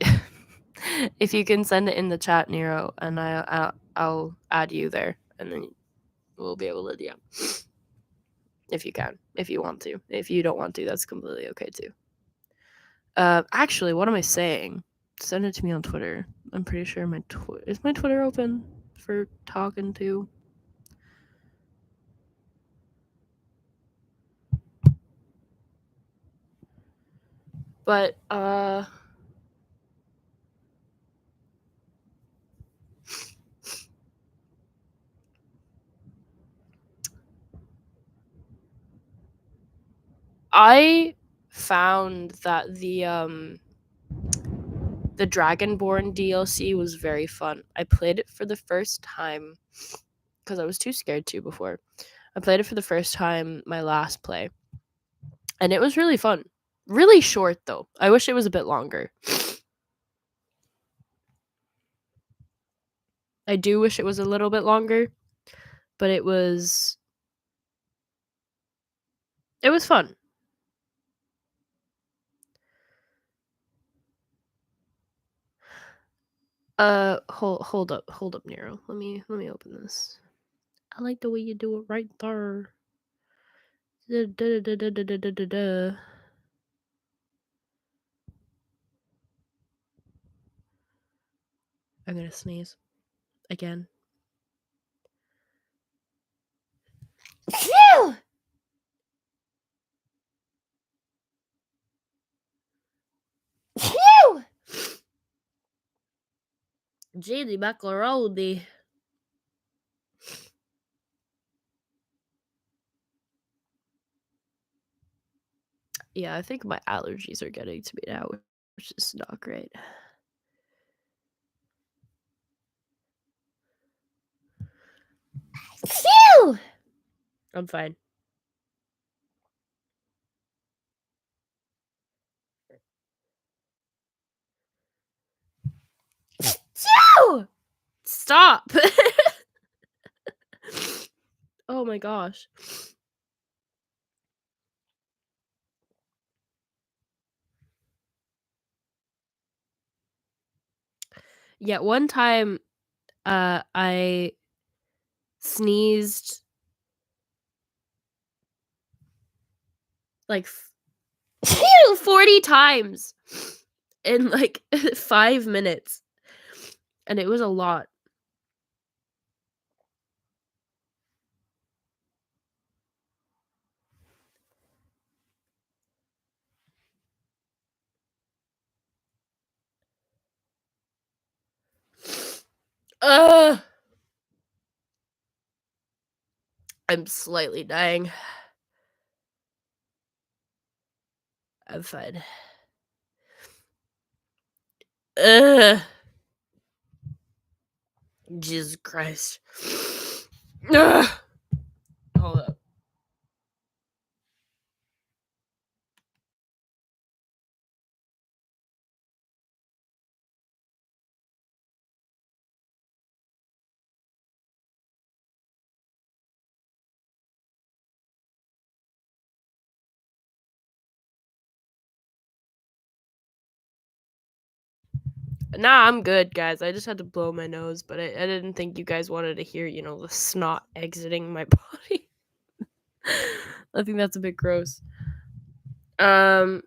if you can send it in the chat, Nero, and I'll add you there, and then we'll be able to, yeah. If you can, if you want to. If you don't want to, that's completely okay too. Actually, what am I saying? Send it to me on Twitter. I'm pretty sure is my Twitter open for talking to. But I found that the Dragonborn DLC was very fun. I played it for the first time because I was too scared to before. I played it for the first time my last play, and it was really fun. Really short though. I wish it was a bit longer. I do wish it was a little bit longer, but it was fun. Hold up, Nero. Let me open this. I like the way you do it right there. I'm gonna sneeze again. Phew! Phew! Genie macaroni. Yeah, I think my allergies are getting to me now, which is not great. Phew! I'm fine. Phew! Stop! Oh my gosh. Yeah, one time I sneezed like 40 times in like 5 minutes. And it was a lot. Ugh. I'm slightly dying. I'm fine. Ugh. Jesus Christ. Ugh. Hold up. Nah, I'm good, guys. I just had to blow my nose, but I didn't think you guys wanted to hear, the snot exiting my body. I think that's a bit gross. Um,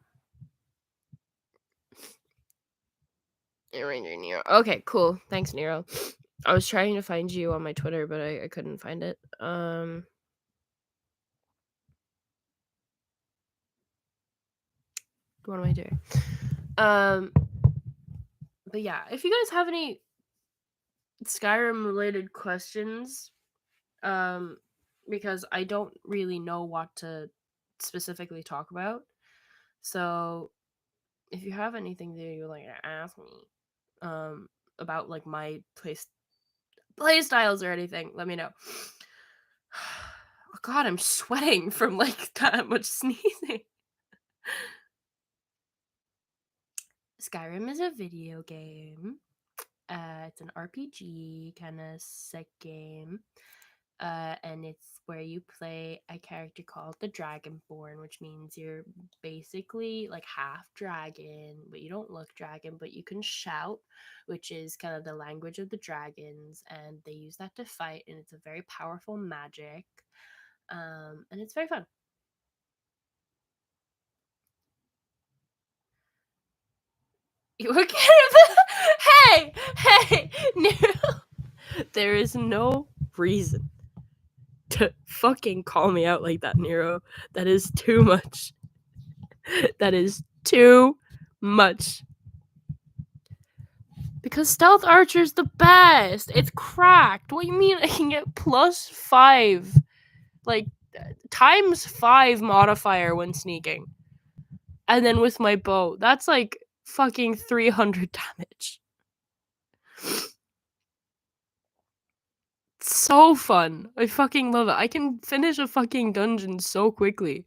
Nero. Okay, cool. Thanks, Nero. I was trying to find you on my Twitter, but I couldn't find it. What am I doing? But yeah, if you guys have any Skyrim related questions, because I don't really know what to specifically talk about. So if you have anything that you like to ask me, about like my play styles or anything, let me know. Oh God, I'm sweating from like that much sneezing. Skyrim is a video game. It's an RPG kind of sick game. And it's where you play a character called the Dragonborn, which means you're basically like half dragon, but you don't look dragon, but you can shout, which is kind of the language of the dragons, and they use that to fight, and it's a very powerful magic, and it's very fun. You okay? Hey, no, there is no reason to fucking call me out like that, Nero. That is too much. That is too much. Because stealth archer's the best. It's cracked. What do you mean I can get +5? Like ×5 modifier when sneaking. And then with my bow, that's like fucking 300 damage. It's so fun. I fucking love it. I can finish a fucking dungeon so quickly.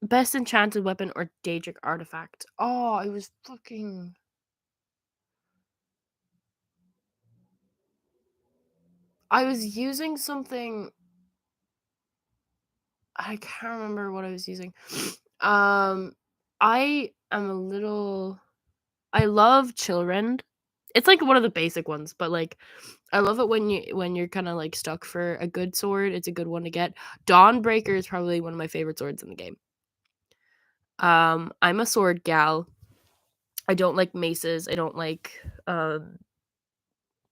Best enchanted weapon or Daedric artifact. Oh, I was using something. I can't remember what I was using. I am a little. I love Chillrend. It's like one of the basic ones, but like I love it when you're kind of like stuck for a good sword. It's a good one to get. Dawnbreaker is probably one of my favorite swords in the game. I'm a sword gal. I don't like maces. I don't like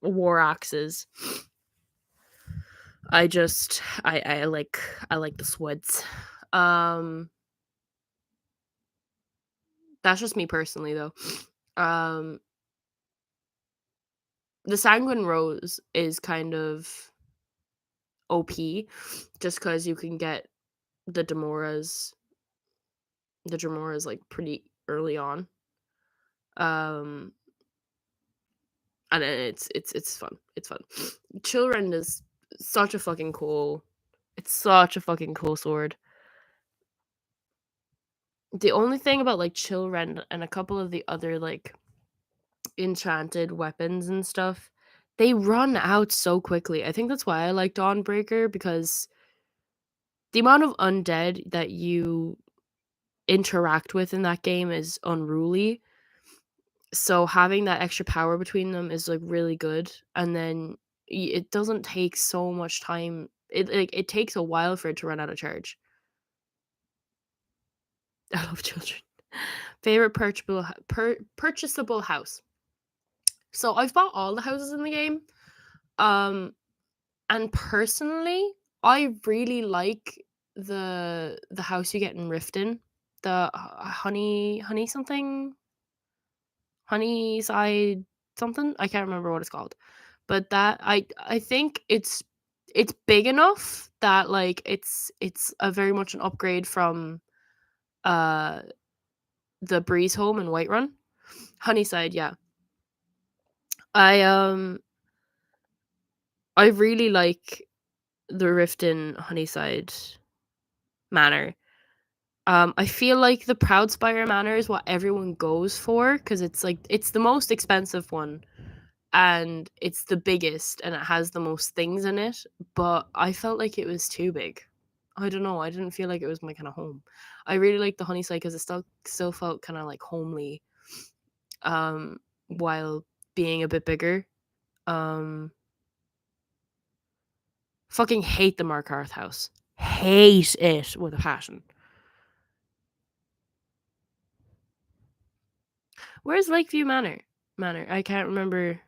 war axes. I like the swords. That's just me personally though. The Sanguine Rose is kind of OP just because you can get the Demoras like pretty early on. And it's fun. It's fun. Chillrend is such a fucking cool. It's such a fucking cool sword. The only thing about like Chillrend and a couple of the other like enchanted weapons and stuff, they run out so quickly. I think that's why I like Dawnbreaker, because the amount of undead that you interact with in that game is unruly. So having that extra power between them is like really good, and then it doesn't take so much time. It takes a while for it to run out of charge. I love children. Favorite purchasable house. So I've bought all the houses in the game. And personally, I really like the house you get in Riften, the honey something, honey side something. I can't remember what it's called, but that I think it's it's big enough that like it's a very much an upgrade from uh the Breeze home in Whiterun. Honeyside, yeah. I um I really like the Rift in Honeyside Manor. I feel like the Proudspire Manor is what everyone goes for because it's like it's the most expensive one and it's the biggest and it has the most things in it. But I felt like it was too big. I don't know. I didn't feel like it was my kind of home. I really like the Honeyside because it still felt kind of like homely, um, while being a bit bigger. Um, Fucking hate the Markarth house. Hate it with a passion. Where's Lakeview Manor? I can't remember.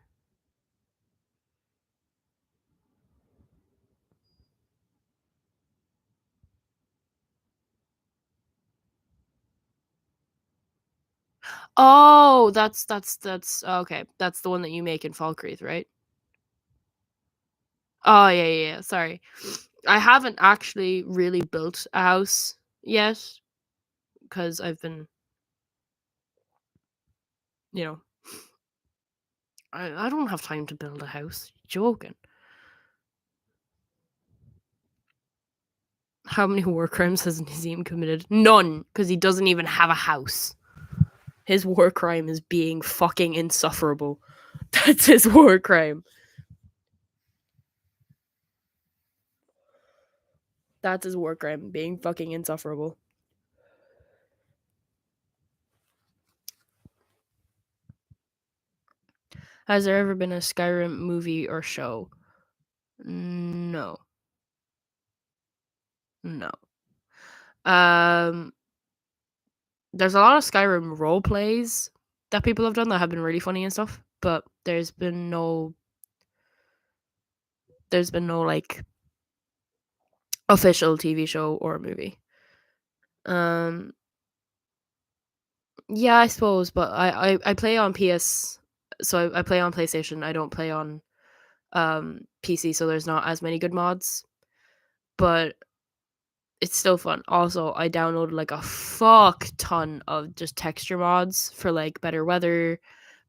Oh, that's okay. That's the one that you make in Falkreath, right? Oh yeah, yeah, yeah. Sorry. I haven't actually really built a house yet because I've been, you know, I don't have time to build a house. Joking. How many war crimes has Nazeem committed? None, because he doesn't even have a house. His war crime is being fucking insufferable. That's his war crime. That's his war crime, being fucking insufferable. Has there ever been a Skyrim movie or show? No. No. Um there's a lot of Skyrim role plays that people have done that have been really funny and stuff, but there's been no like official TV show or movie. Um yeah, I suppose, but I play on PS, so I play on PlayStation. I don't play on PC, so there's not as many good mods, but it's still fun. Also, I downloaded like a fuck ton of just texture mods for like better weather,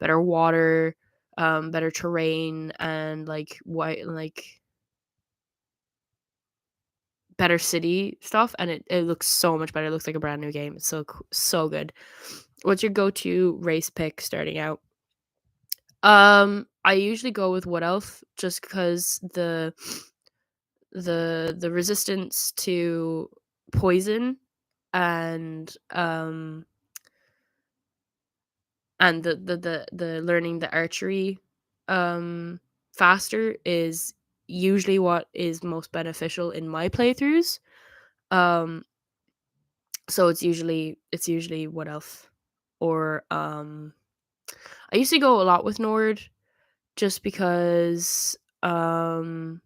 better water, better terrain, and like white like better city stuff. And it looks so much better. It looks like a brand new game. It's so good. What's your go-to race pick starting out? I usually go with Wood Elf just because the resistance to poison and the learning the archery faster is usually what is most beneficial in my playthroughs. Um so it's usually Wood Elf or I used to go a lot with Nord just because it's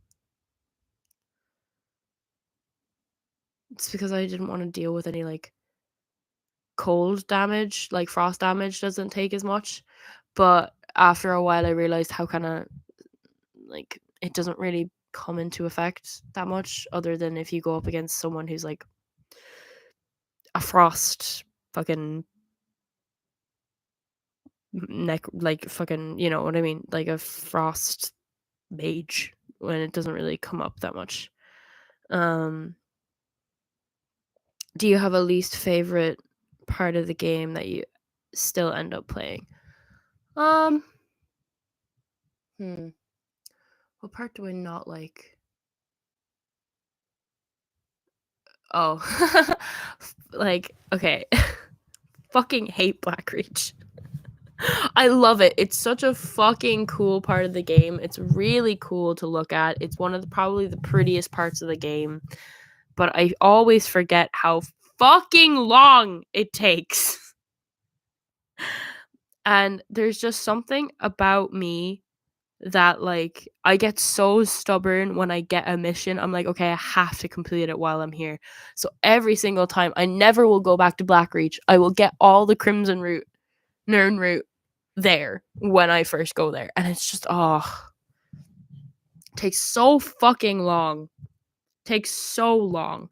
because I didn't want to deal with any like cold damage, like frost damage doesn't take as much. But after a while I realized how kind of like it doesn't really come into effect that much other than if you go up against someone who's like a frost fucking neck like fucking, you know what I mean, like a frost mage when it doesn't really come up that much. um do you have a least favorite part of the game that you still end up playing? um hmm what part do I not like? Oh, like, okay. Fucking hate Blackreach. I love it. It's such a fucking cool part of the game. It's really cool to look at. It's one of probably the prettiest parts of the game. But I always forget how fucking long it takes. And there's just something about me that like I get so stubborn when I get a mission. I'm like, okay, I have to complete it while I'm here. So every single time, I never will go back to Blackreach. I will get all the Crimson route, Nern route there when I first go there, and it's just Takes so fucking long. Takes so long.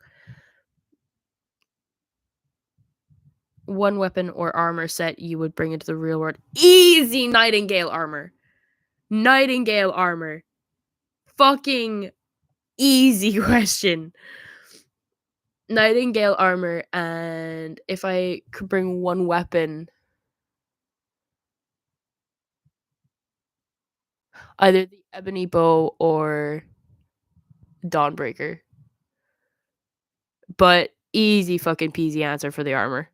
One weapon or armor set you would bring into the real world. Easy Nightingale armor. Nightingale armor. Fucking easy question. Nightingale armor, and if I could bring one weapon, either the ebony bow or Dawnbreaker. But easy fucking peasy answer for the armor.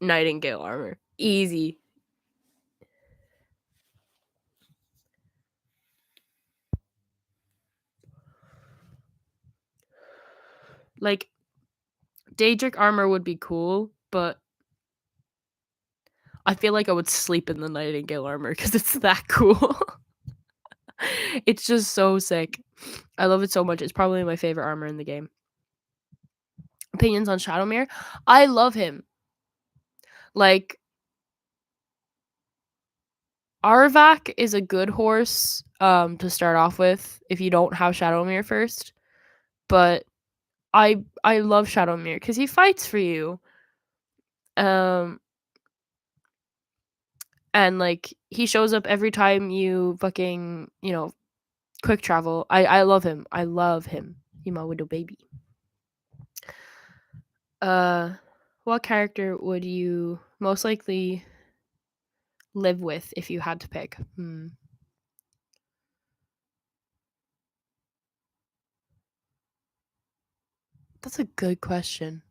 Nightingale armor. Easy. Like, Daedric armor would be cool, but I feel like I would sleep in the Nightingale armor because it's that cool. It's just so sick. I love it so much. It's probably my favorite armor in the game. Opinions on Shadowmere? I love him. Like, Arvak is a good horse to start off with if you don't have Shadowmere first. But I love Shadowmere because he fights for you. And like he shows up every time you fucking, quick travel. I love him. I love him. He's my widow baby. What character would you most likely live with if you had to pick? That's a good question.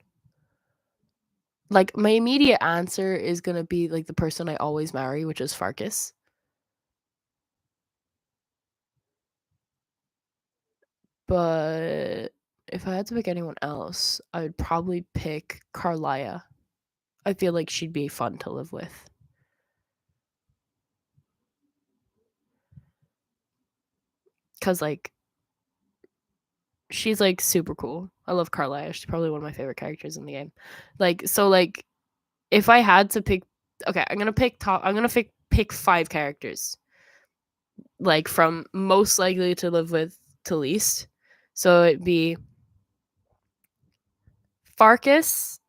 Like, my immediate answer is gonna be like the person I always marry, which is Farkas. But if I had to pick anyone else, I would probably pick Carlia. I feel like she'd be fun to live with. Cause like she's like super cool. I love Carlia. She's probably one of my favorite characters in the game. Like, so like if I had to pick, okay, I'm gonna pick 5 characters. Like from most likely to live with to least. So it'd be Farkas,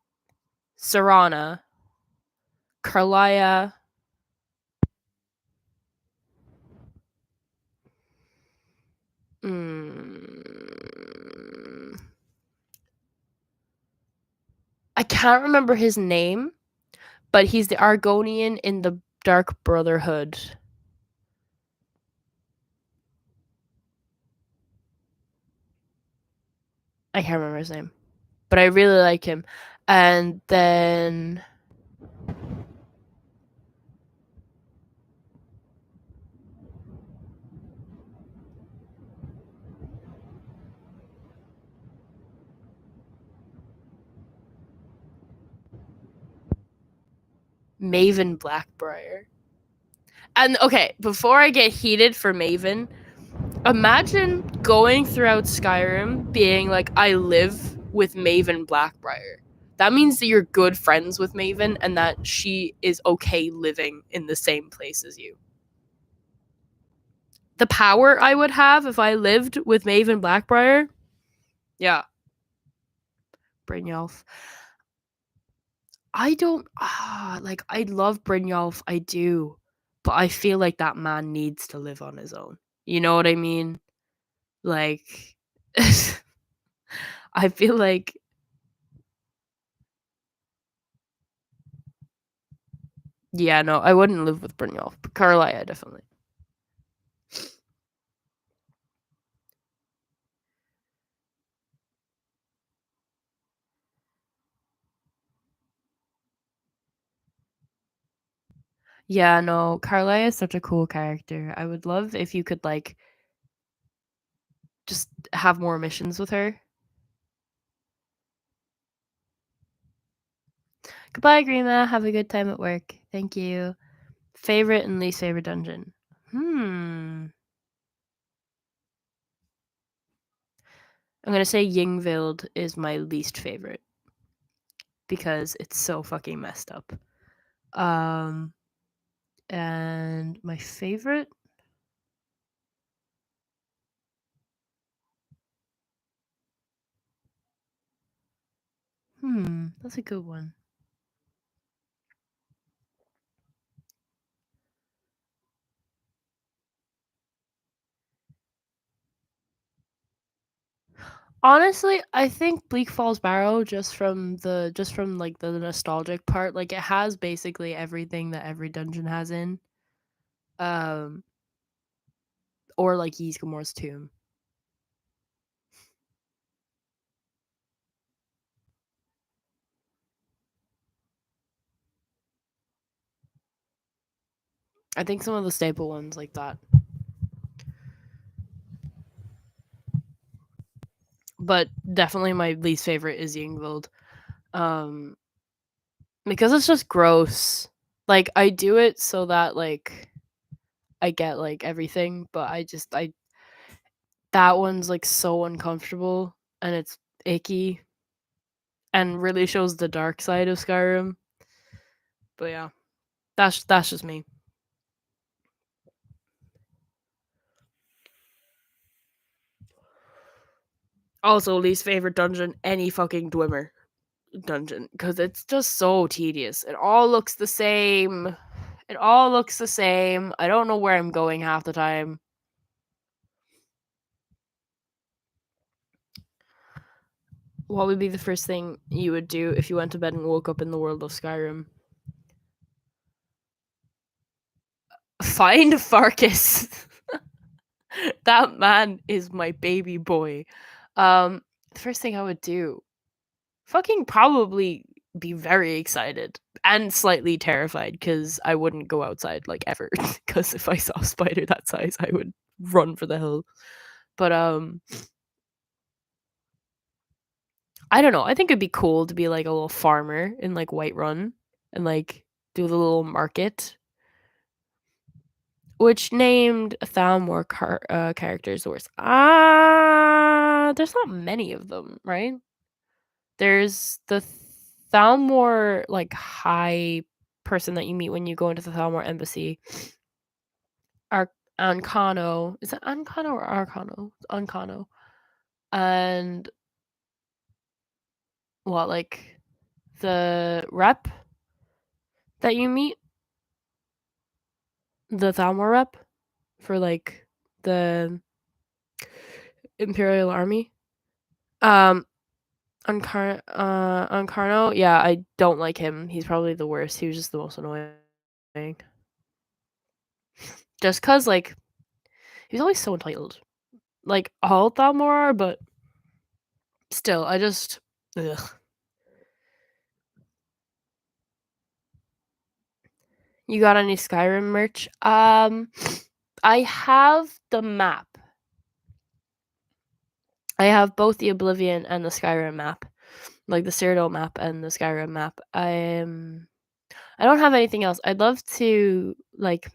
Serana, Carlia. I can't remember his name, but he's the Argonian in the Dark Brotherhood. I can't remember his name, but I really like him. And then Maven Blackbriar. And okay, before I get heated for Maven, imagine going throughout Skyrim being like, I live with Maven Blackbriar. That means that you're good friends with Maven and that she is okay living in the same place as you. The power I would have if I lived with Maven Blackbriar? Yeah. Brynjolf. I don't like I love Brynjolf, I do. But I feel like that man needs to live on his own. You know what I mean? Like I feel like yeah, no, I wouldn't live with Brynjolf, but Carlia definitely. Yeah, no, Carlia is such a cool character. I would love if you could like just have more missions with her. Goodbye, Grima. Have a good time at work. Thank you. Favorite and least favorite dungeon? I'm gonna say Yngvild is my least favorite because it's so fucking messed up. And my favorite, That's a good one. Honestly, I think Bleak Falls Barrow just from like the nostalgic part, like it has basically everything that every dungeon has in. Um or like Ysgramor's Tomb. I think some of the staple ones like that. But definitely my least favorite is Yingvild. Um because it's just gross. Like I do it so that like I get like everything, but I that one's like so uncomfortable and it's icky and really shows the dark side of Skyrim. But yeah, that's just me. Also, least favorite dungeon, any fucking Dwemer dungeon, because it's just so tedious. It all looks the same. It all looks the same. I don't know where I'm going half the time. What would be the first thing you would do if you went to bed and woke up in the world of Skyrim? Find Farkas. That man is my baby boy. The first thing I would do, fucking probably be very excited and slightly terrified because I wouldn't go outside like ever. Because if I saw a spider that size, I would run for the hill. But I don't know. I think it'd be cool to be like a little farmer in like Whiterun and like do the little market. Which named Thalmor characters the worst? There's not many of them, right? There's the Thalmor like high person that you meet when you go into the Thalmor embassy. Ancano. Is it Ancano or Arcano? Ancano. And what like the rep that you meet, the Thalmor rep for like the Imperial Army. Um Ancarno, yeah, I don't like him. He's probably the worst. He was just the most annoying. Just cause like he's always so entitled. Like all Thalmor are, but still, I just ugh. You got any Skyrim merch? I have the map. I have both the Oblivion and the Skyrim map, like the Cyrodiil map and the Skyrim map. I don't have anything else. I'd love to like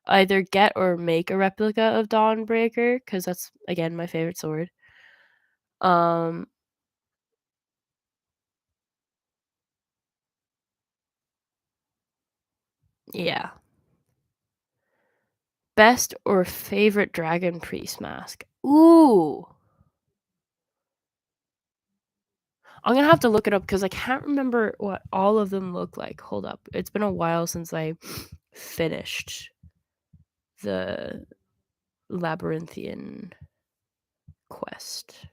either get or make a replica of Dawnbreaker because that's again my favorite sword. Um, yeah. Best or favorite Dragon Priest mask? Ooh, I'm gonna have to look it up because I can't remember what all of them look like. Hold up, it's been a while since I finished the Labyrinthian quest.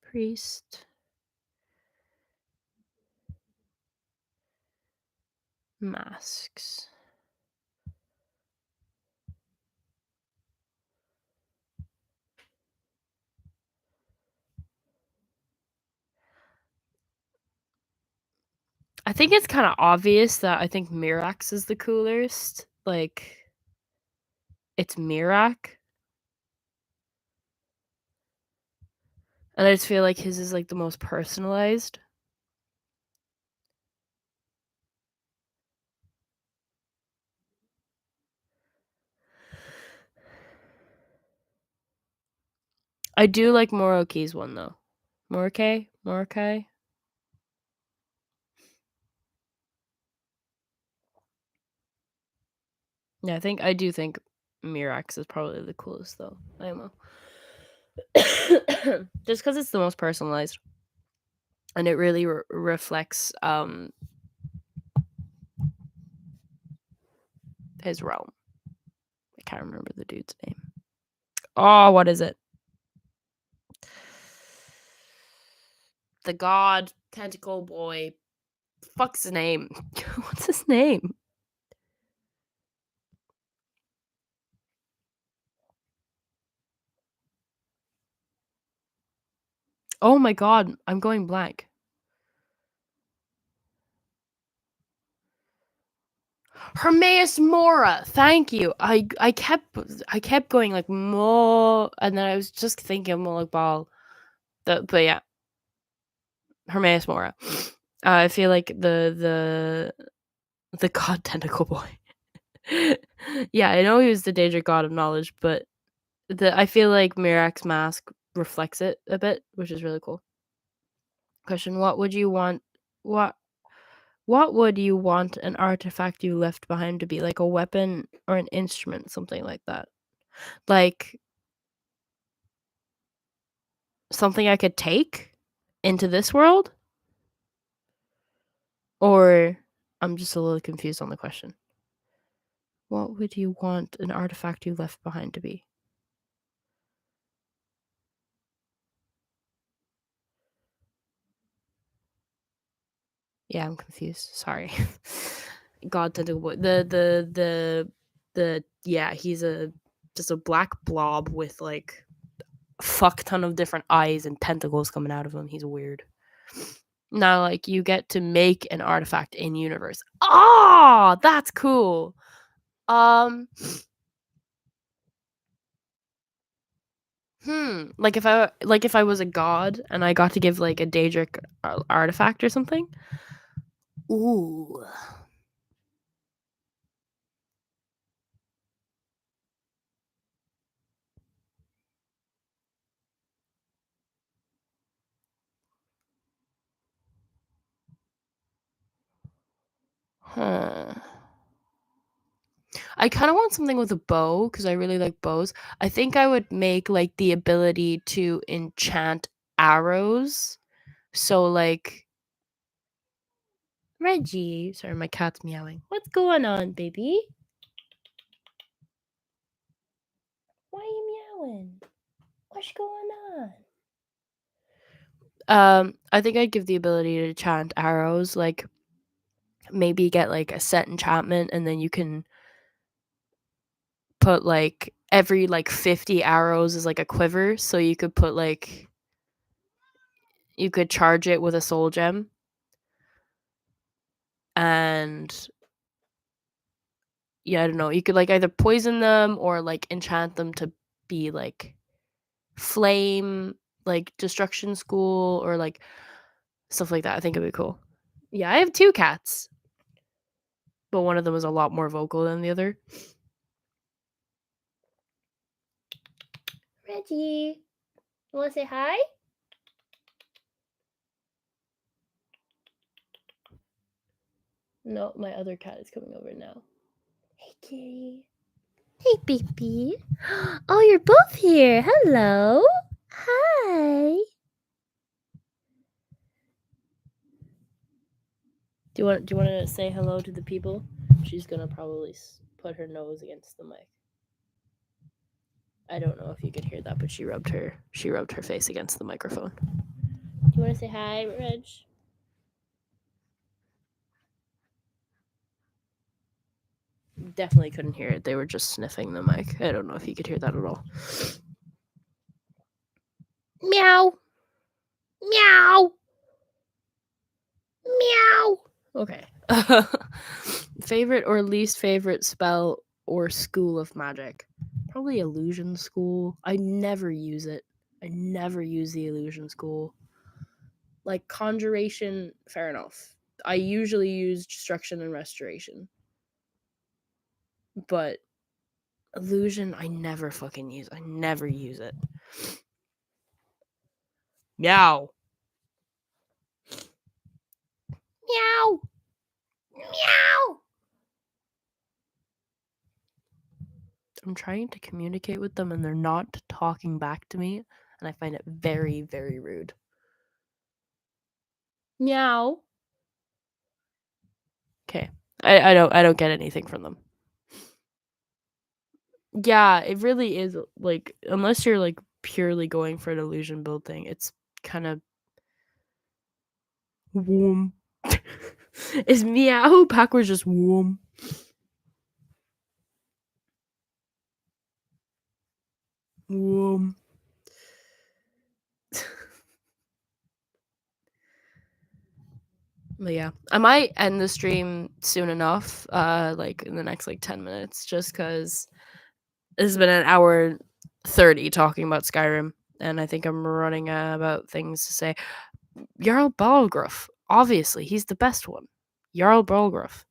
Priest masks. I think it's kind of obvious that I think Mirax is the coolest. Like, it's Mirac, and I just feel like his is like the most personalized. I do like Moroki's one though. Morokai. Yeah, I do think Mirax is probably the coolest though. I don't know. Just because it's the most personalized, and it really reflects his realm. I can't remember the dude's name. Oh, what is it? The god tentacle boy. Fuck's his name? What's his name? Oh my god, I'm going blank. Hermaeus Mora. Thank you. I kept going like more, and then I was just thinking more like ball. But yeah, Hermaeus Mora. I feel like the god tentacle boy. Yeah, I know he was the danger god of knowledge, but I feel like Mirak's mask reflects it a bit, which is really cool. Question: What would you want? What What would you want an artifact you left behind to be? Like a weapon or an instrument, something like that. Like something I could take into this world? Or I'm just a little confused on the question. What would you want an artifact you left behind to be? Yeah, I'm confused. Sorry. God tentacle boy. The yeah, he's just a black blob with like a fuck ton of different eyes and tentacles coming out of him. He's weird. Now, like you get to make an artifact in universe. Ah, that's cool. Um, like if I was a god and I got to give like a Daedric artifact or something. Ooh. Huh. I kind of want something with a bow because I really like bows. I think I would make like the ability to enchant arrows. So like Reggie, sorry, my cat's meowing. What's going on, baby? Why are you meowing? What's going on? I think I'd give the ability to enchant arrows, like maybe get like a set enchantment, and then you can put like every like 50 arrows is like a quiver, so you could put like you could charge it with a soul gem, and yeah, I don't know, you could like either poison them or like enchant them to be like flame, like destruction school, or like stuff like that. I think it'd be cool. Yeah, I have two cats, but one of them is a lot more vocal than the other. Reggie, you want to say hi? No, my other cat is coming over now. Hey, kitty. Hey, baby. Oh, you're both here. Hello. Hi. Do you want to say hello to the people? She's gonna probably put her nose against the mic. I don't know if you could hear that, but she rubbed her face against the microphone. Do you want to say hi, Reg? Definitely couldn't hear it. They were just sniffing the mic. I don't know if you could hear that at all. Meow. Meow. Meow. Okay. Favorite or least favorite spell or school of magic? Probably illusion school. I never use it. I never use the illusion school. Like conjuration, fair enough. I usually use destruction and restoration. But illusion, I never fucking use. I never use it. Meow. Meow. Meow. I'm trying to communicate with them and they're not talking back to me. and I find it very, very rude. Meow. Okay. I don't get anything from them. Yeah, it really is, like, unless you're, like, purely going for an illusion building, it's kinda warm. Is meow backwards just warm? Warm. But yeah, I might end the stream soon enough, like, in the next, like, 10 minutes just because it's been an hour 30 talking about Skyrim, and I think I'm running out of things to say. Jarl Balgruuf, obviously, he's the best one. Jarl Balgruuf.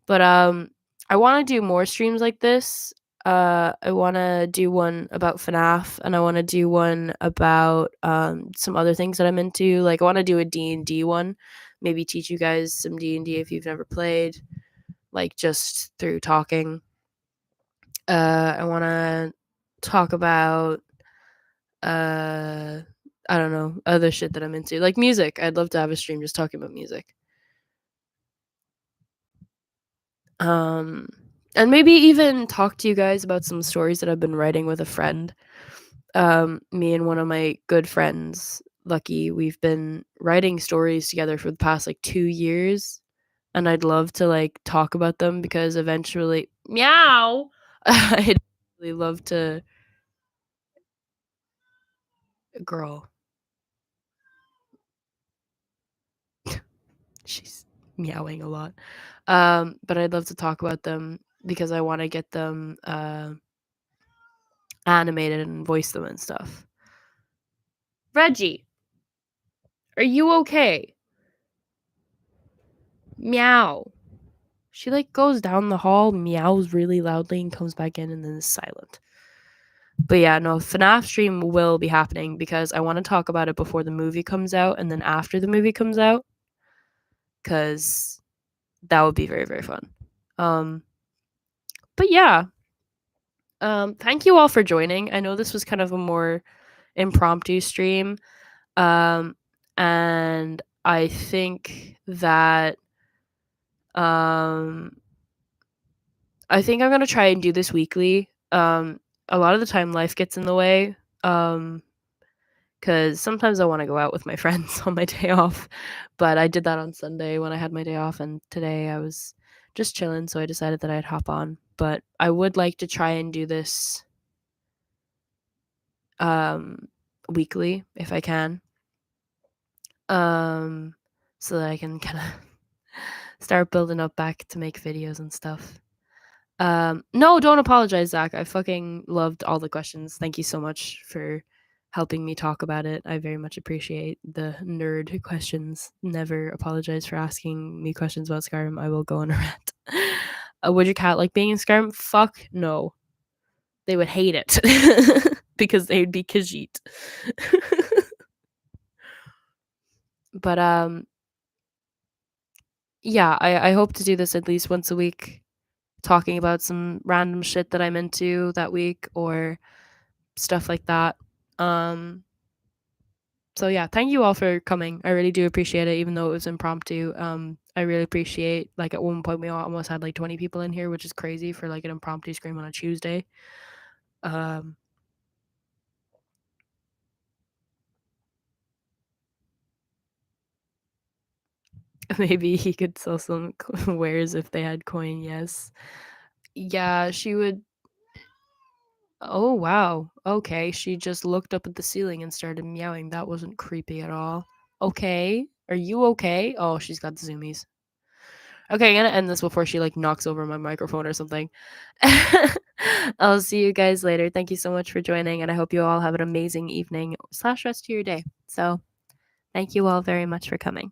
But, I wanna do more streams like this. I wanna do one about FNAF, and I wanna do one about, some other things that I'm into, like, I wanna do a D&D one, maybe teach you guys some D&D if you've never played, like, just through talking. I wanna talk about, uh, I don't know, other shit that I'm into, like music. I'd love to have a stream just talking about music. Um, and maybe even talk to you guys about some stories that I've been writing with a friend. Me and one of my good friends, Lucky, we've been writing stories together for the past like 2 years, and I'd love to like talk about them because eventually, meow, I'd really love to. Girl, she's meowing a lot. But I'd love to talk about them because I want to get them animated and voice them and stuff. Reggie, are you okay? Meow. She like goes down the hall, meows really loudly, and comes back in and then is silent. But yeah, no, FNAF stream will be happening because I want to talk about it before the movie comes out and then after the movie comes out because that would be very, very fun. But yeah, thank you all for joining. I know this was kind of a more impromptu stream. Um, and I think that um I think I'm gonna try and do this weekly. A lot of the time life gets in the way. Because sometimes I want to go out with my friends on my day off, but I did that on Sunday when I had my day off, and today I was just chilling, so I decided that I'd hop on. But I would like to try and do this weekly if I can. So that I can kind of start building up back to make videos and stuff. No, don't apologize, Zach. I fucking loved all the questions. Thank you so much for helping me talk about it. I very much appreciate the nerd questions. Never apologize for asking me questions about Skyrim. I will go on a rant. Would your cat like being in Skyrim? Fuck no. They would hate it because they'd be Khajiit. But yeah, I hope to do this at least once a week, talking about some random shit that I'm into that week or stuff like that. So yeah, thank you all for coming. I really do appreciate it, even though it was impromptu. I really appreciate, like, at one point we almost had like 20 people in here, which is crazy for like an impromptu stream on a Tuesday. Um, maybe he could sell some wares if they had coin. Yes. Yeah, she would. Oh wow. Okay, she just looked up at the ceiling and started meowing. That wasn't creepy at all. Okay, are you okay? Oh, she's got the zoomies. Okay, I'm gonna end this before she like knocks over my microphone or something. I'll see you guys later. Thank you so much for joining, and I hope you all have an amazing evening / rest of your day. So, thank you all very much for coming.